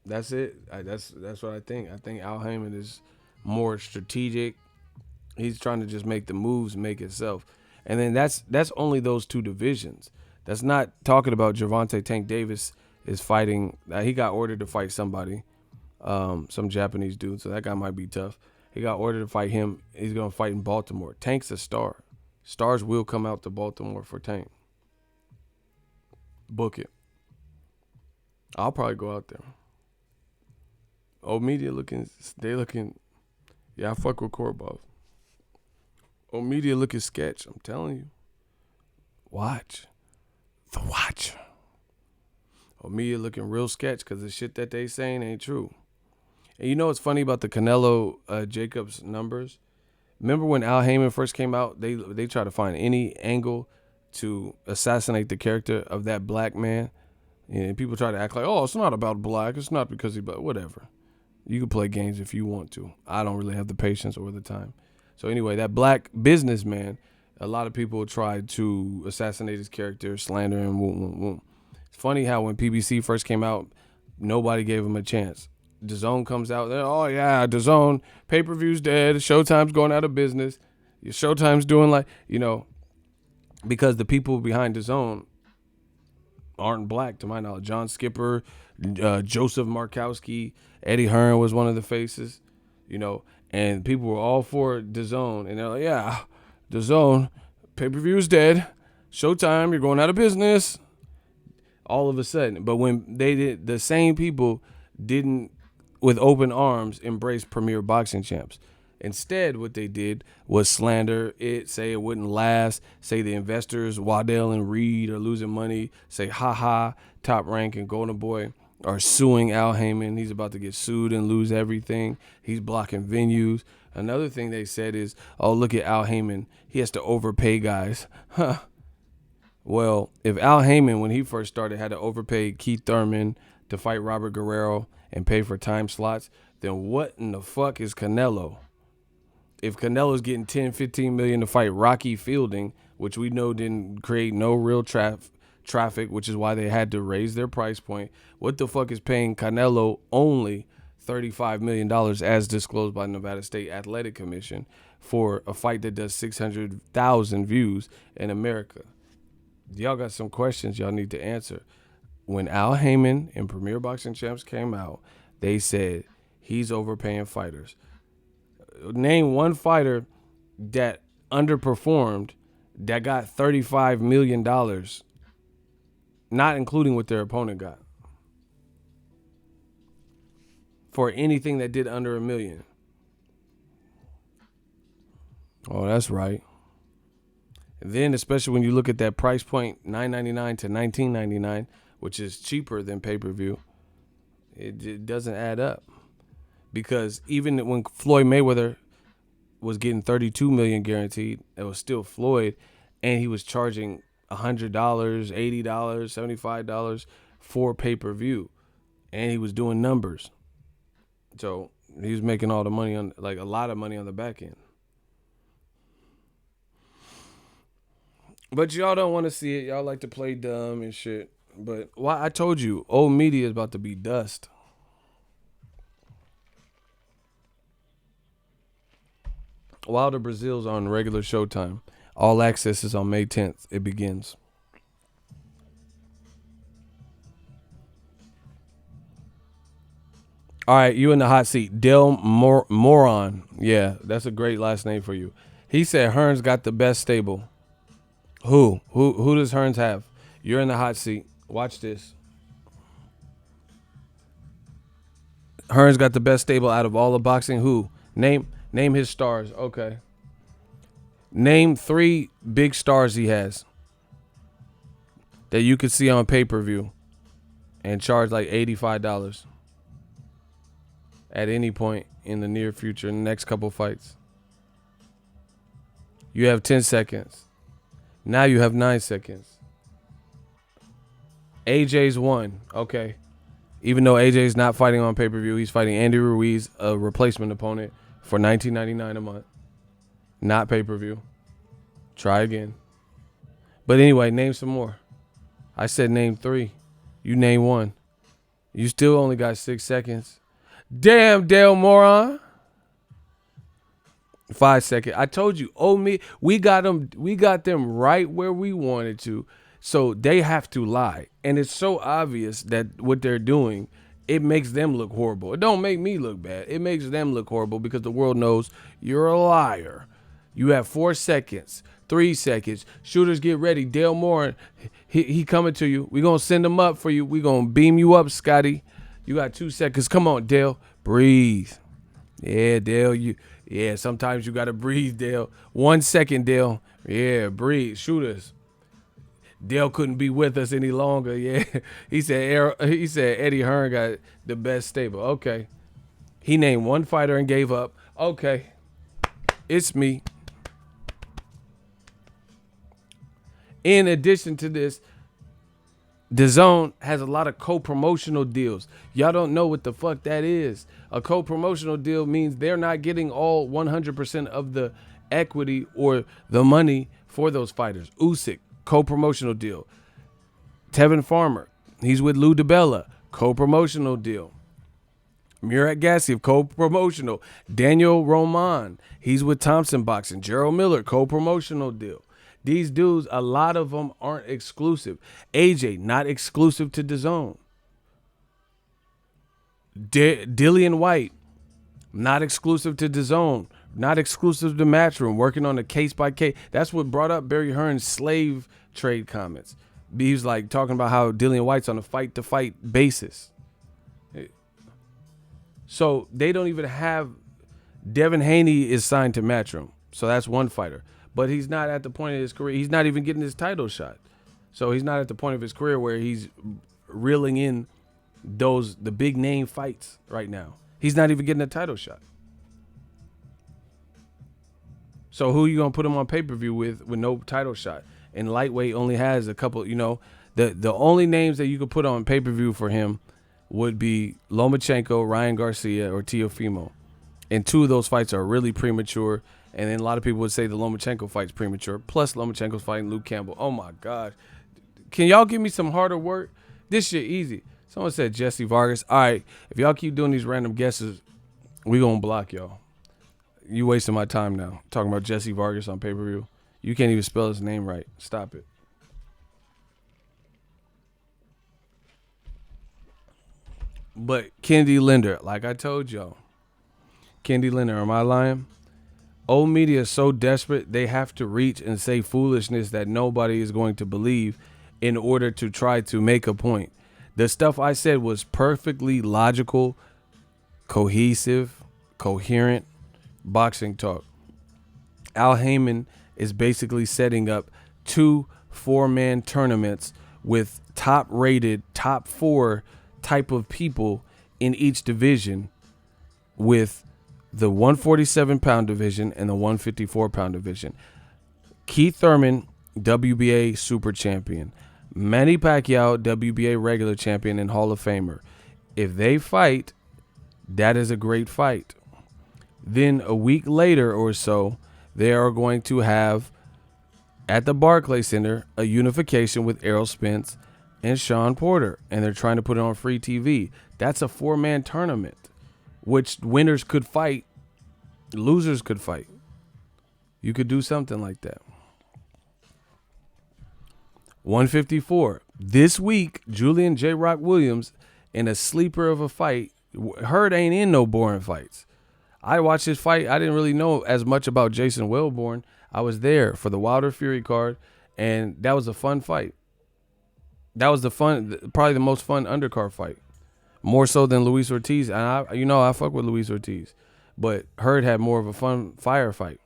that's it. That's what I think. I think Al Haymon is more strategic. He's trying to just make the moves, make itself. And then that's only those two divisions. That's not talking about Gervonta Tank Davis is fighting. He got ordered to fight somebody, some Japanese dude, so that guy might be tough. He got ordered to fight him. He's going to fight in Baltimore. Tank's a star. Stars will come out to Baltimore for Tank. Book it. I'll probably go out there. Old media looking. Yeah, I fuck with Korbov. Old media looking sketch. I'm telling you. Watch. The Watch. Old media looking real sketch because the shit that they saying ain't true. And you know what's funny about the Canelo Jacobs numbers? Remember when Al Haymon first came out? They tried to find any angle to assassinate the character of that black man. And people try to act like, oh, it's not about black. It's not because he black. Whatever. You can play games if you want to. I don't really have the patience or the time. So anyway, that black businessman, a lot of people tried to assassinate his character, slander him. It's funny how when PBC first came out, nobody gave him a chance. DAZN comes out, oh yeah, DAZN, pay-per-view's dead, Showtime's going out of business. Showtime's doing because the people behind DAZN aren't black, to my knowledge. John Skipper, Joseph Markowski, Eddie Hearn was one of the faces, and people were all for DAZN, and they're like, yeah, DAZN, pay-per-view is dead, Showtime, you're going out of business, all of a sudden. But when they did, the same people didn't, with open arms, embrace Premier Boxing Champs. Instead, what they did was slander it, say it wouldn't last, say the investors, Waddell and Reed, are losing money, say, ha, Top Rank and Wonderboy are suing Al Haymon. He's about to get sued and lose everything. He's blocking venues. Another thing they said is, oh, look at Al Haymon. He has to overpay guys. Huh. Well, if Al Haymon, when he first started, had to overpay Keith Thurman to fight Robert Guerrero and pay for time slots, then what in the fuck is Canelo? If Canelo's getting 10, 15 million to fight Rocky Fielding, which we know didn't create no real traffic, which is why they had to raise their price point, what the fuck is paying Canelo only $35 million as disclosed by Nevada State Athletic Commission for a fight that does 600,000 views in America? Y'all got some questions y'all need to answer. When Al Haymon and Premier Boxing Champs came out, they said he's overpaying fighters. Name one fighter that underperformed that got $35 million, not including what their opponent got, for anything that did under $1 million. Oh, that's right. And then, especially when you look at that price point, $9.99 to $19.99, which is cheaper than pay-per-view, it doesn't add up. Because even when Floyd Mayweather was getting $32 million guaranteed, it was still Floyd, and he was charging $100, $80, $75 for pay-per-view, and he was doing numbers. So he was making all the money on, like a lot of money on the back end. But y'all don't want to see it. Y'all like to play dumb and shit. But why? I told you, old media is about to be dust. Wilder Brazil's on regular Showtime. All access is on May 10th. It begins. All right, you in the hot seat. Moron. Yeah, that's a great last name for you. He said Hearns got the best stable. Who? Who does Hearns have? You're in the hot seat. Watch this. Hearns got the best stable out of all of boxing. Who? Name his stars. Okay. Name 3 big stars he has that you could see on pay-per-view and charge like $85 at any point in the near future, in the next couple fights. You have 10 seconds. Now you have 9 seconds. AJ's 1. Okay. Even though AJ's not fighting on pay-per-view, he's fighting Andy Ruiz, a replacement opponent, for $19.99 a month. Not pay-per-view. Try again. But anyway, name some more. I said name 3. You name 1. You still only got 6 seconds. Damn, Dale Moron. 5 seconds. I told you, we got them right where we wanted to. So they have to lie. And it's so obvious that what they're doing, it makes them look horrible. It don't make me look bad. It makes them look horrible because the world knows you're a liar. You have 4 seconds, 3 seconds. Shooters, get ready. Dale Moore, he coming to you. We're going to send him up for you. We're going to beam you up, Scotty. You got 2 seconds. Come on, Dale. Breathe. Yeah, Dale. Sometimes you got to breathe, Dale. 1 second, Dale. Yeah, breathe. Shooters. Dale couldn't be with us any longer. Yeah, he said Eddie Hearn got the best stable. Okay, he named 1 fighter and gave up. Okay, it's me. In addition to this, DAZN has a lot of co-promotional deals. Y'all don't know what the fuck that is. A co-promotional deal means they're not getting all 100% of the equity or the money for those fighters. Usyk. Co-promotional deal. Tevin Farmer, he's with Lou DiBella. Co-promotional deal. Murat Gassiev, co-promotional. Daniel Roman, he's with Thompson Boxing. Gerald Miller, co-promotional deal. These dudes, a lot of them aren't exclusive. AJ, not exclusive to DAZN. Dillian White, not exclusive to DAZN. Not exclusive to Matchroom, working on a case-by-case. That's what brought up Barry Hearn's slave trade comments. He was like talking about how Dillian White's on a fight-to-fight basis. So they don't even have... Devin Haney is signed to Matchroom. So that's 1 fighter. But he's not at the point of his career. He's not even getting his title shot. So he's not at the point of his career where he's reeling in the big-name fights right now. He's not even getting a title shot. So who you going to put him on pay-per-view with no title shot? And lightweight only has a couple, the only names that you could put on pay-per-view for him would be Lomachenko, Ryan Garcia, or Teofimo. And 2 of those fights are really premature. And then a lot of people would say the Lomachenko fight's premature. Plus Lomachenko's fighting Luke Campbell. Oh, my God. Can y'all give me some harder work? This shit easy. Someone said Jesse Vargas. All right, if y'all keep doing these random guesses, we going to block y'all. You wasting my time now. Talking about Jesse Vargas on pay-per-view. You can't even spell his name right. Stop it. But Kennedy Linder, like I told y'all. Kennedy Linder, am I lying? Old media is so desperate, they have to reach and say foolishness that nobody is going to believe in order to try to make a point. The stuff I said was perfectly logical, cohesive, coherent boxing talk. Al Haymon is basically setting up 2 4-man tournaments with top-rated, top 4 type of people in each division, with the 147-pound division and the 154-pound division. Keith Thurman, WBA super champion. Manny Pacquiao, WBA regular champion and Hall of Famer. If they fight, that is a great fight. Then a week later or so, they are going to have at the Barclays Center a unification with Errol Spence and Sean Porter, and they're trying to put it on free TV. That's a 4-man tournament, which winners could fight, losers could fight. You could do something like that. 154. This week, Julian J. Rock Williams in a sleeper of a fight. Hurd ain't in no boring fights. I watched this fight. I didn't really know as much about Jason Wellborn. I was there for the Wilder Fury card, and that was a fun fight. That was probably the most fun undercard fight. More so than Luis Ortiz. And I fuck with Luis Ortiz. But Hurd had more of a fun firefight.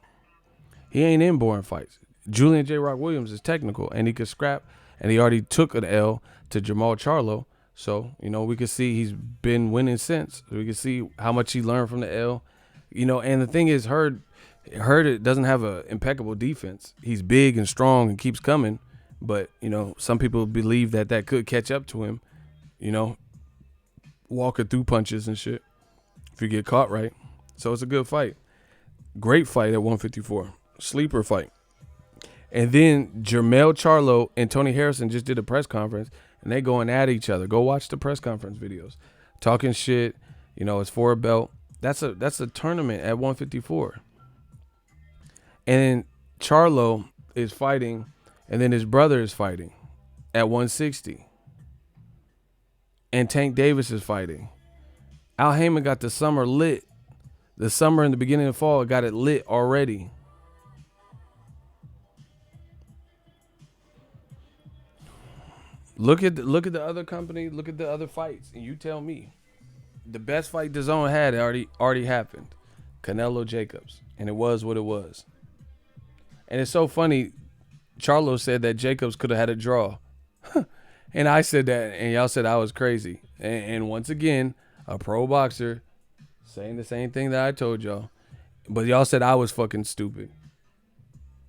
He ain't in boring fights. Julian J. Rock Williams is technical, and he could scrap, and he already took an L to Jamal Charlo. So, we could see he's been winning since. We could see how much he learned from the L. And the thing is, Hurd doesn't have an impeccable defense. He's big and strong and keeps coming. But, some people believe that could catch up to him, walking through punches and shit if you get caught right. So it's a good fight. Great fight at 154. Sleeper fight. And then Jermell Charlo and Tony Harrison just did a press conference, and they going at each other. Go watch the press conference videos. Talking shit. It's for a belt. That's a tournament at 154. And Charlo is fighting, and then his brother is fighting at 160. And Tank Davis is fighting. Al Haymon got the summer lit. The summer in the beginning of fall got it lit already. Look at the other company. Look at the other fights, and you tell me. The best fight DAZN had already happened. Canelo Jacobs, and it was what it was. And it's so funny. Charlo said that Jacobs could have had a draw, and I said that, and y'all said I was crazy. And once again, a pro boxer saying the same thing that I told y'all, but y'all said I was fucking stupid.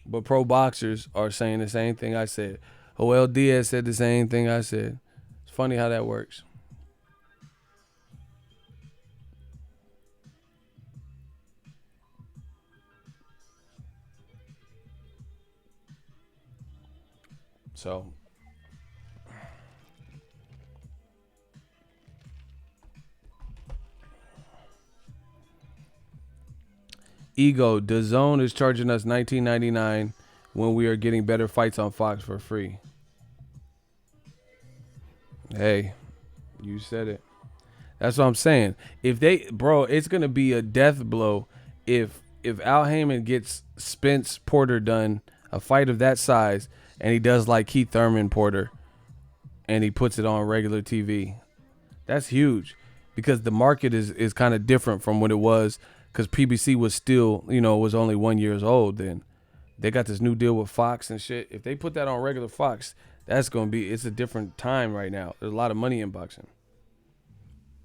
But pro boxers are saying the same thing I said. Joel Diaz said the same thing I said. It's funny how that works. So, Ego, DAZN is charging us $19.99 when we are getting better fights on Fox for free. Hey, you said it. That's what I'm saying. It's gonna be a death blow if Al Haymon gets Spence Porter done a fight of that size, and he does like Keith Thurman Porter, and he puts it on regular TV. That's huge, because the market is kind of different from what it was, because PBC was still, was only 1 year old then. They got this new deal with Fox and shit. If they put that on regular Fox, it's a different time right now. There's a lot of money in boxing.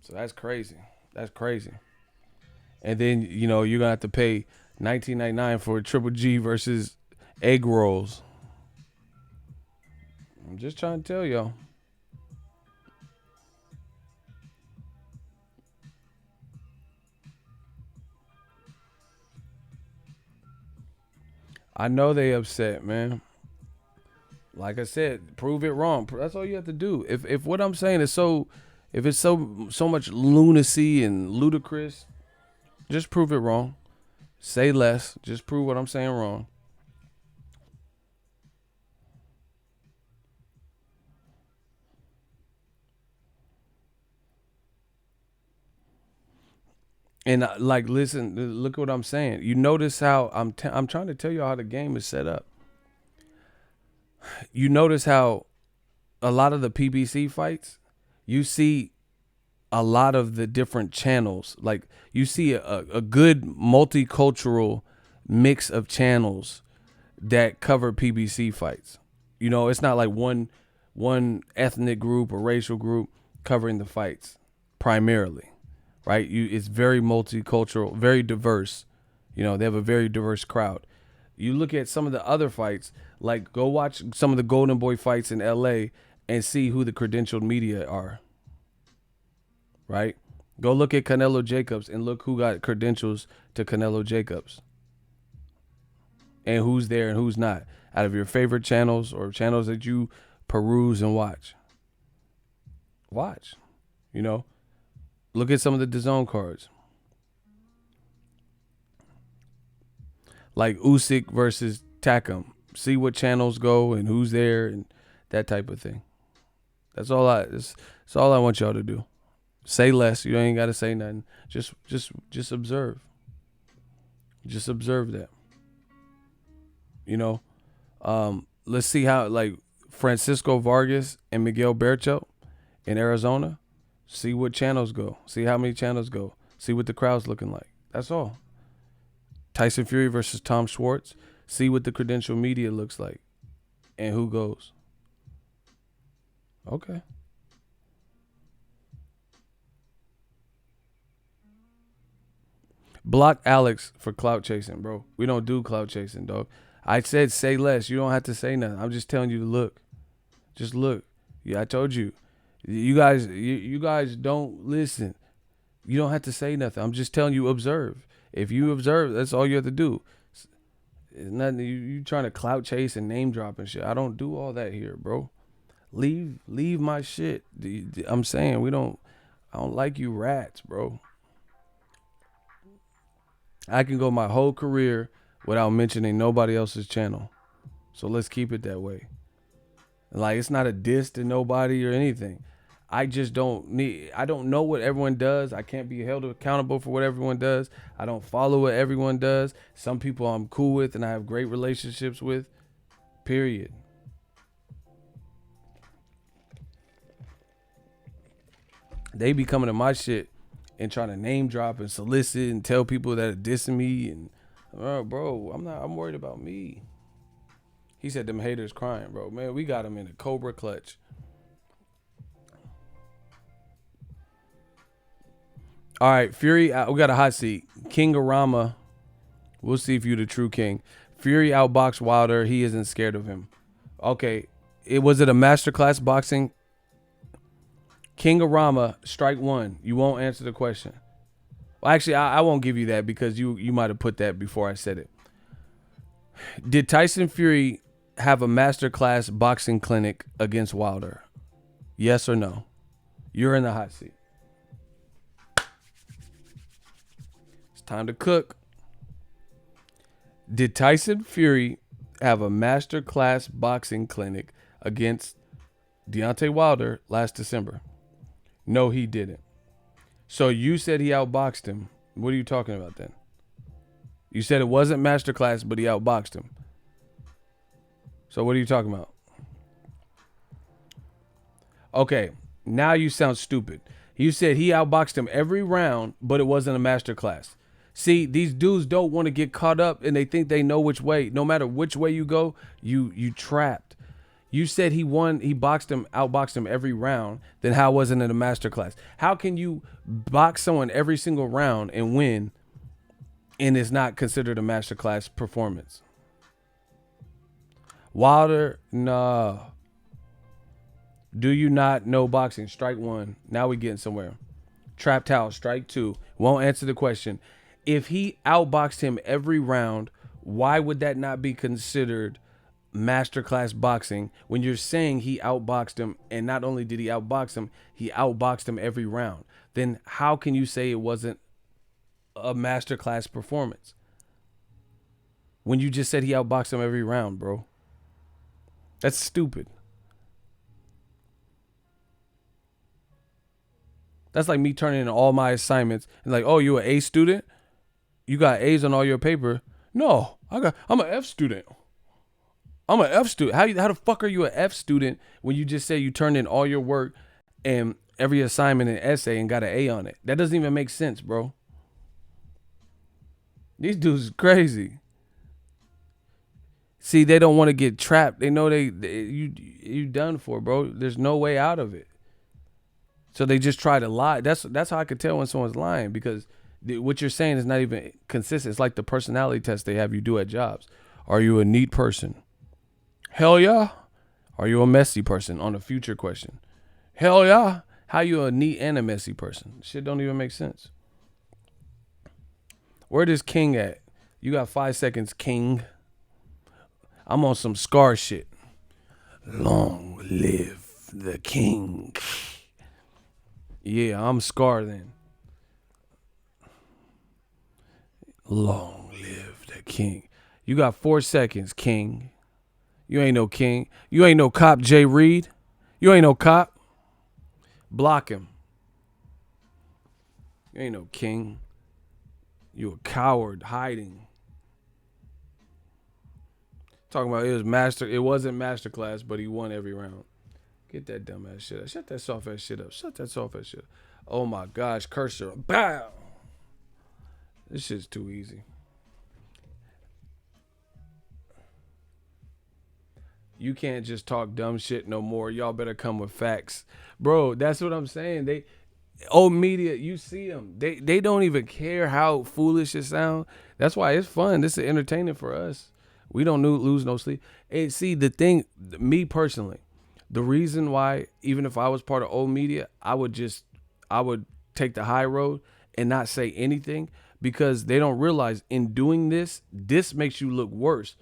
So that's crazy. That's crazy. And then, you're going to have to pay $19.99 for Triple G versus egg rolls. I'm just trying to tell y'all. I know they upset, man. Like I said, prove it wrong. That's all you have to do. If what I'm saying is if it's so much lunacy and ludicrous, just prove it wrong. Say less. Just prove what I'm saying wrong. And listen, look what I'm saying. You notice how I'm trying to tell you how the game is set up. You notice how a lot of the PBC fights, you see a lot of the different channels. Like, you see a good multicultural mix of channels that cover PBC fights. It's not like one ethnic group or racial group covering the fights primarily. Right? It's very multicultural, very diverse. They have a very diverse crowd. You look at some of the other fights, like go watch some of the Golden Boy fights in LA and see who the credentialed media are. Right? Go look at Canelo Jacobs and look who got credentials to Canelo Jacobs. And who's there and who's not. Out of your favorite channels or channels that you peruse and watch. Watch. Look at some of the DAZN cards. Like Usyk versus Takam. See what channels go and who's there. And that type of thing. That's all that's all I want y'all to do. Say less. You ain't got to say nothing. Just observe. Just observe that. You know, let's see how, like, Francisco Vargas and Miguel Berchelt in Arizona. See what channels go. See how many channels go. See what the crowd's looking like. That's all. Tyson Fury versus Tom Schwartz. See what the credential media looks like and who goes. Okay. Block Alex for clout chasing, bro. We don't do clout chasing, dog. I said say less. You don't have to say nothing. I'm just telling you to look. Just look. Yeah, I told you. You guys don't listen. You don't have to say nothing. I'm just telling you, observe. If you observe, that's all you have to do. It's nothing. You trying to clout chase and name drop and shit. I don't do all that here, bro. Leave my shit. I'm saying I don't like you rats, bro. I can go my whole career without mentioning nobody else's channel. So let's keep it that way. Like, it's not a diss to nobody or anything. I don't know what everyone does. I can't be held accountable for what everyone does. I don't follow what everyone does. Some people I'm cool with and I have great relationships with. Period. They be coming to my shit and trying to name drop and solicit and tell people that are dissing me and bro, I'm worried about me. He said them haters crying, bro. Man, we got him in a cobra clutch. All right, Fury, we got a hot seat. King Arama, we'll see if you the true king. Fury outboxed Wilder. He isn't scared of him. Okay, was it a masterclass boxing? King Arama, strike one. You won't answer the question. Well, actually, I won't give you that because you might have put that before I said it. Did Tyson Fury have a masterclass boxing clinic against Wilder? Yes or no? You're in the hot seat. It's time to cook. Did Tyson Fury have a masterclass boxing clinic against Deontay Wilder last December? No, he didn't. So you said he outboxed him. What are you talking about then? You said it wasn't masterclass, but he outboxed him. So what are you talking about? Okay, now you sound stupid. You said he outboxed him every round, but it wasn't a masterclass. See, these dudes don't want to get caught up and they think they know which way. No matter which way you go, you trapped. You said he won, he outboxed him every round. Then how wasn't it a masterclass? How can you box someone every single round and win and it's not considered a masterclass performance? Wilder, nah. Do you not know boxing? Strike one. Now we getting somewhere. Trapped house, strike two. Won't answer the question. If he outboxed him every round, why would that not be considered masterclass boxing when you're saying he outboxed him, and not only did he outbox him, he outboxed him every round? Then how can you say it wasn't a masterclass performance when you just said he outboxed him every round, bro? That's stupid. That's like me turning in all my assignments and like, oh, you an A student? You got A's on all your paper? No, I'm an F student. I'm an F student. How the fuck are you an F student when you just say you turned in all your work and every assignment and essay and got an A on it? That doesn't even make sense, bro. These dudes is crazy. See, they don't want to get trapped. They know you done for, bro. There's no way out of it. So they just try to lie. That's how I could tell when someone's lying, because what you're saying is not even consistent. It's like the personality test they have you do at jobs. Are you a neat person? Hell yeah. Are you a messy person? On a future question. Hell yeah. How you a neat and a messy person? Shit don't even make sense. Where does King at? You got 5 seconds, King. I'm on some Scar shit. Long live the king. Yeah, I'm Scar then. Long live the king. You got 4 seconds, King. You ain't no king. You ain't no cop, Jay Reed. You ain't no cop. Block him. You ain't no king. You a coward hiding. Talking about it wasn't masterclass, but he won every round. Get that dumb ass shit up. Shut that soft ass shit up. Shut that soft ass shit up. Oh my gosh, cursor. Bow. This shit's too easy. You can't just talk dumb shit no more. Y'all better come with facts. Bro, that's what I'm saying. Old media, you see them. They don't even care how foolish it sounds. That's why it's fun. This is entertaining for us. We don't lose no sleep. And see, the thing, me personally, the reason why, even if I was part of old media, I would take the high road and not say anything, because they don't realize in doing this makes you look worse.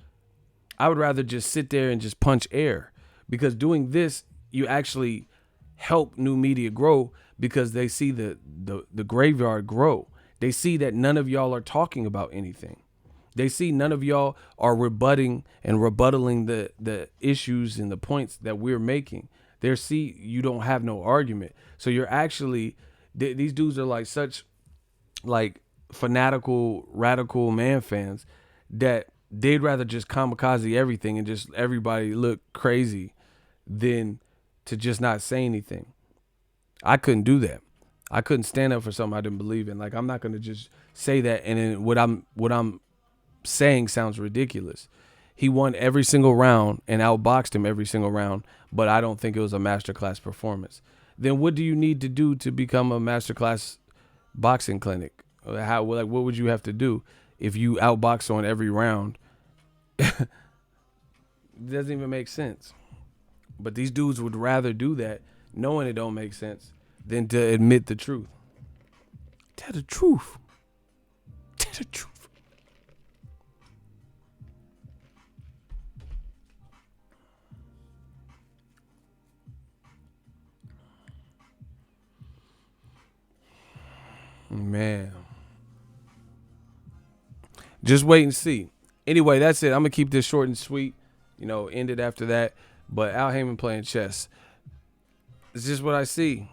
I would rather just sit there and just punch air, because doing this, you actually help new media grow, because they see the graveyard grow. They see that none of y'all are talking about anything. They see none of y'all are rebuttaling the issues and the points that we're making. They see you don't have no argument. So you're actually, these dudes are like such like fanatical, radical man fans that they'd rather just kamikaze everything and just everybody look crazy than to just not say anything. I couldn't do that. I couldn't stand up for something I didn't believe in. Like, I'm not going to just say that and then what I'm saying sounds ridiculous. He won every single round and outboxed him every single round, but I don't think it was a masterclass performance. Then what do you need to do to become a masterclass boxing clinic? What would you have to do if you outbox on every round? It doesn't even make sense. But these dudes would rather do that, knowing it don't make sense, than to admit the truth. Tell the truth. Tell the truth. Man. Just wait and see. Anyway, that's it. I'm going to keep this short and sweet. End it after that. But Al Haymon playing chess. It's just what I see.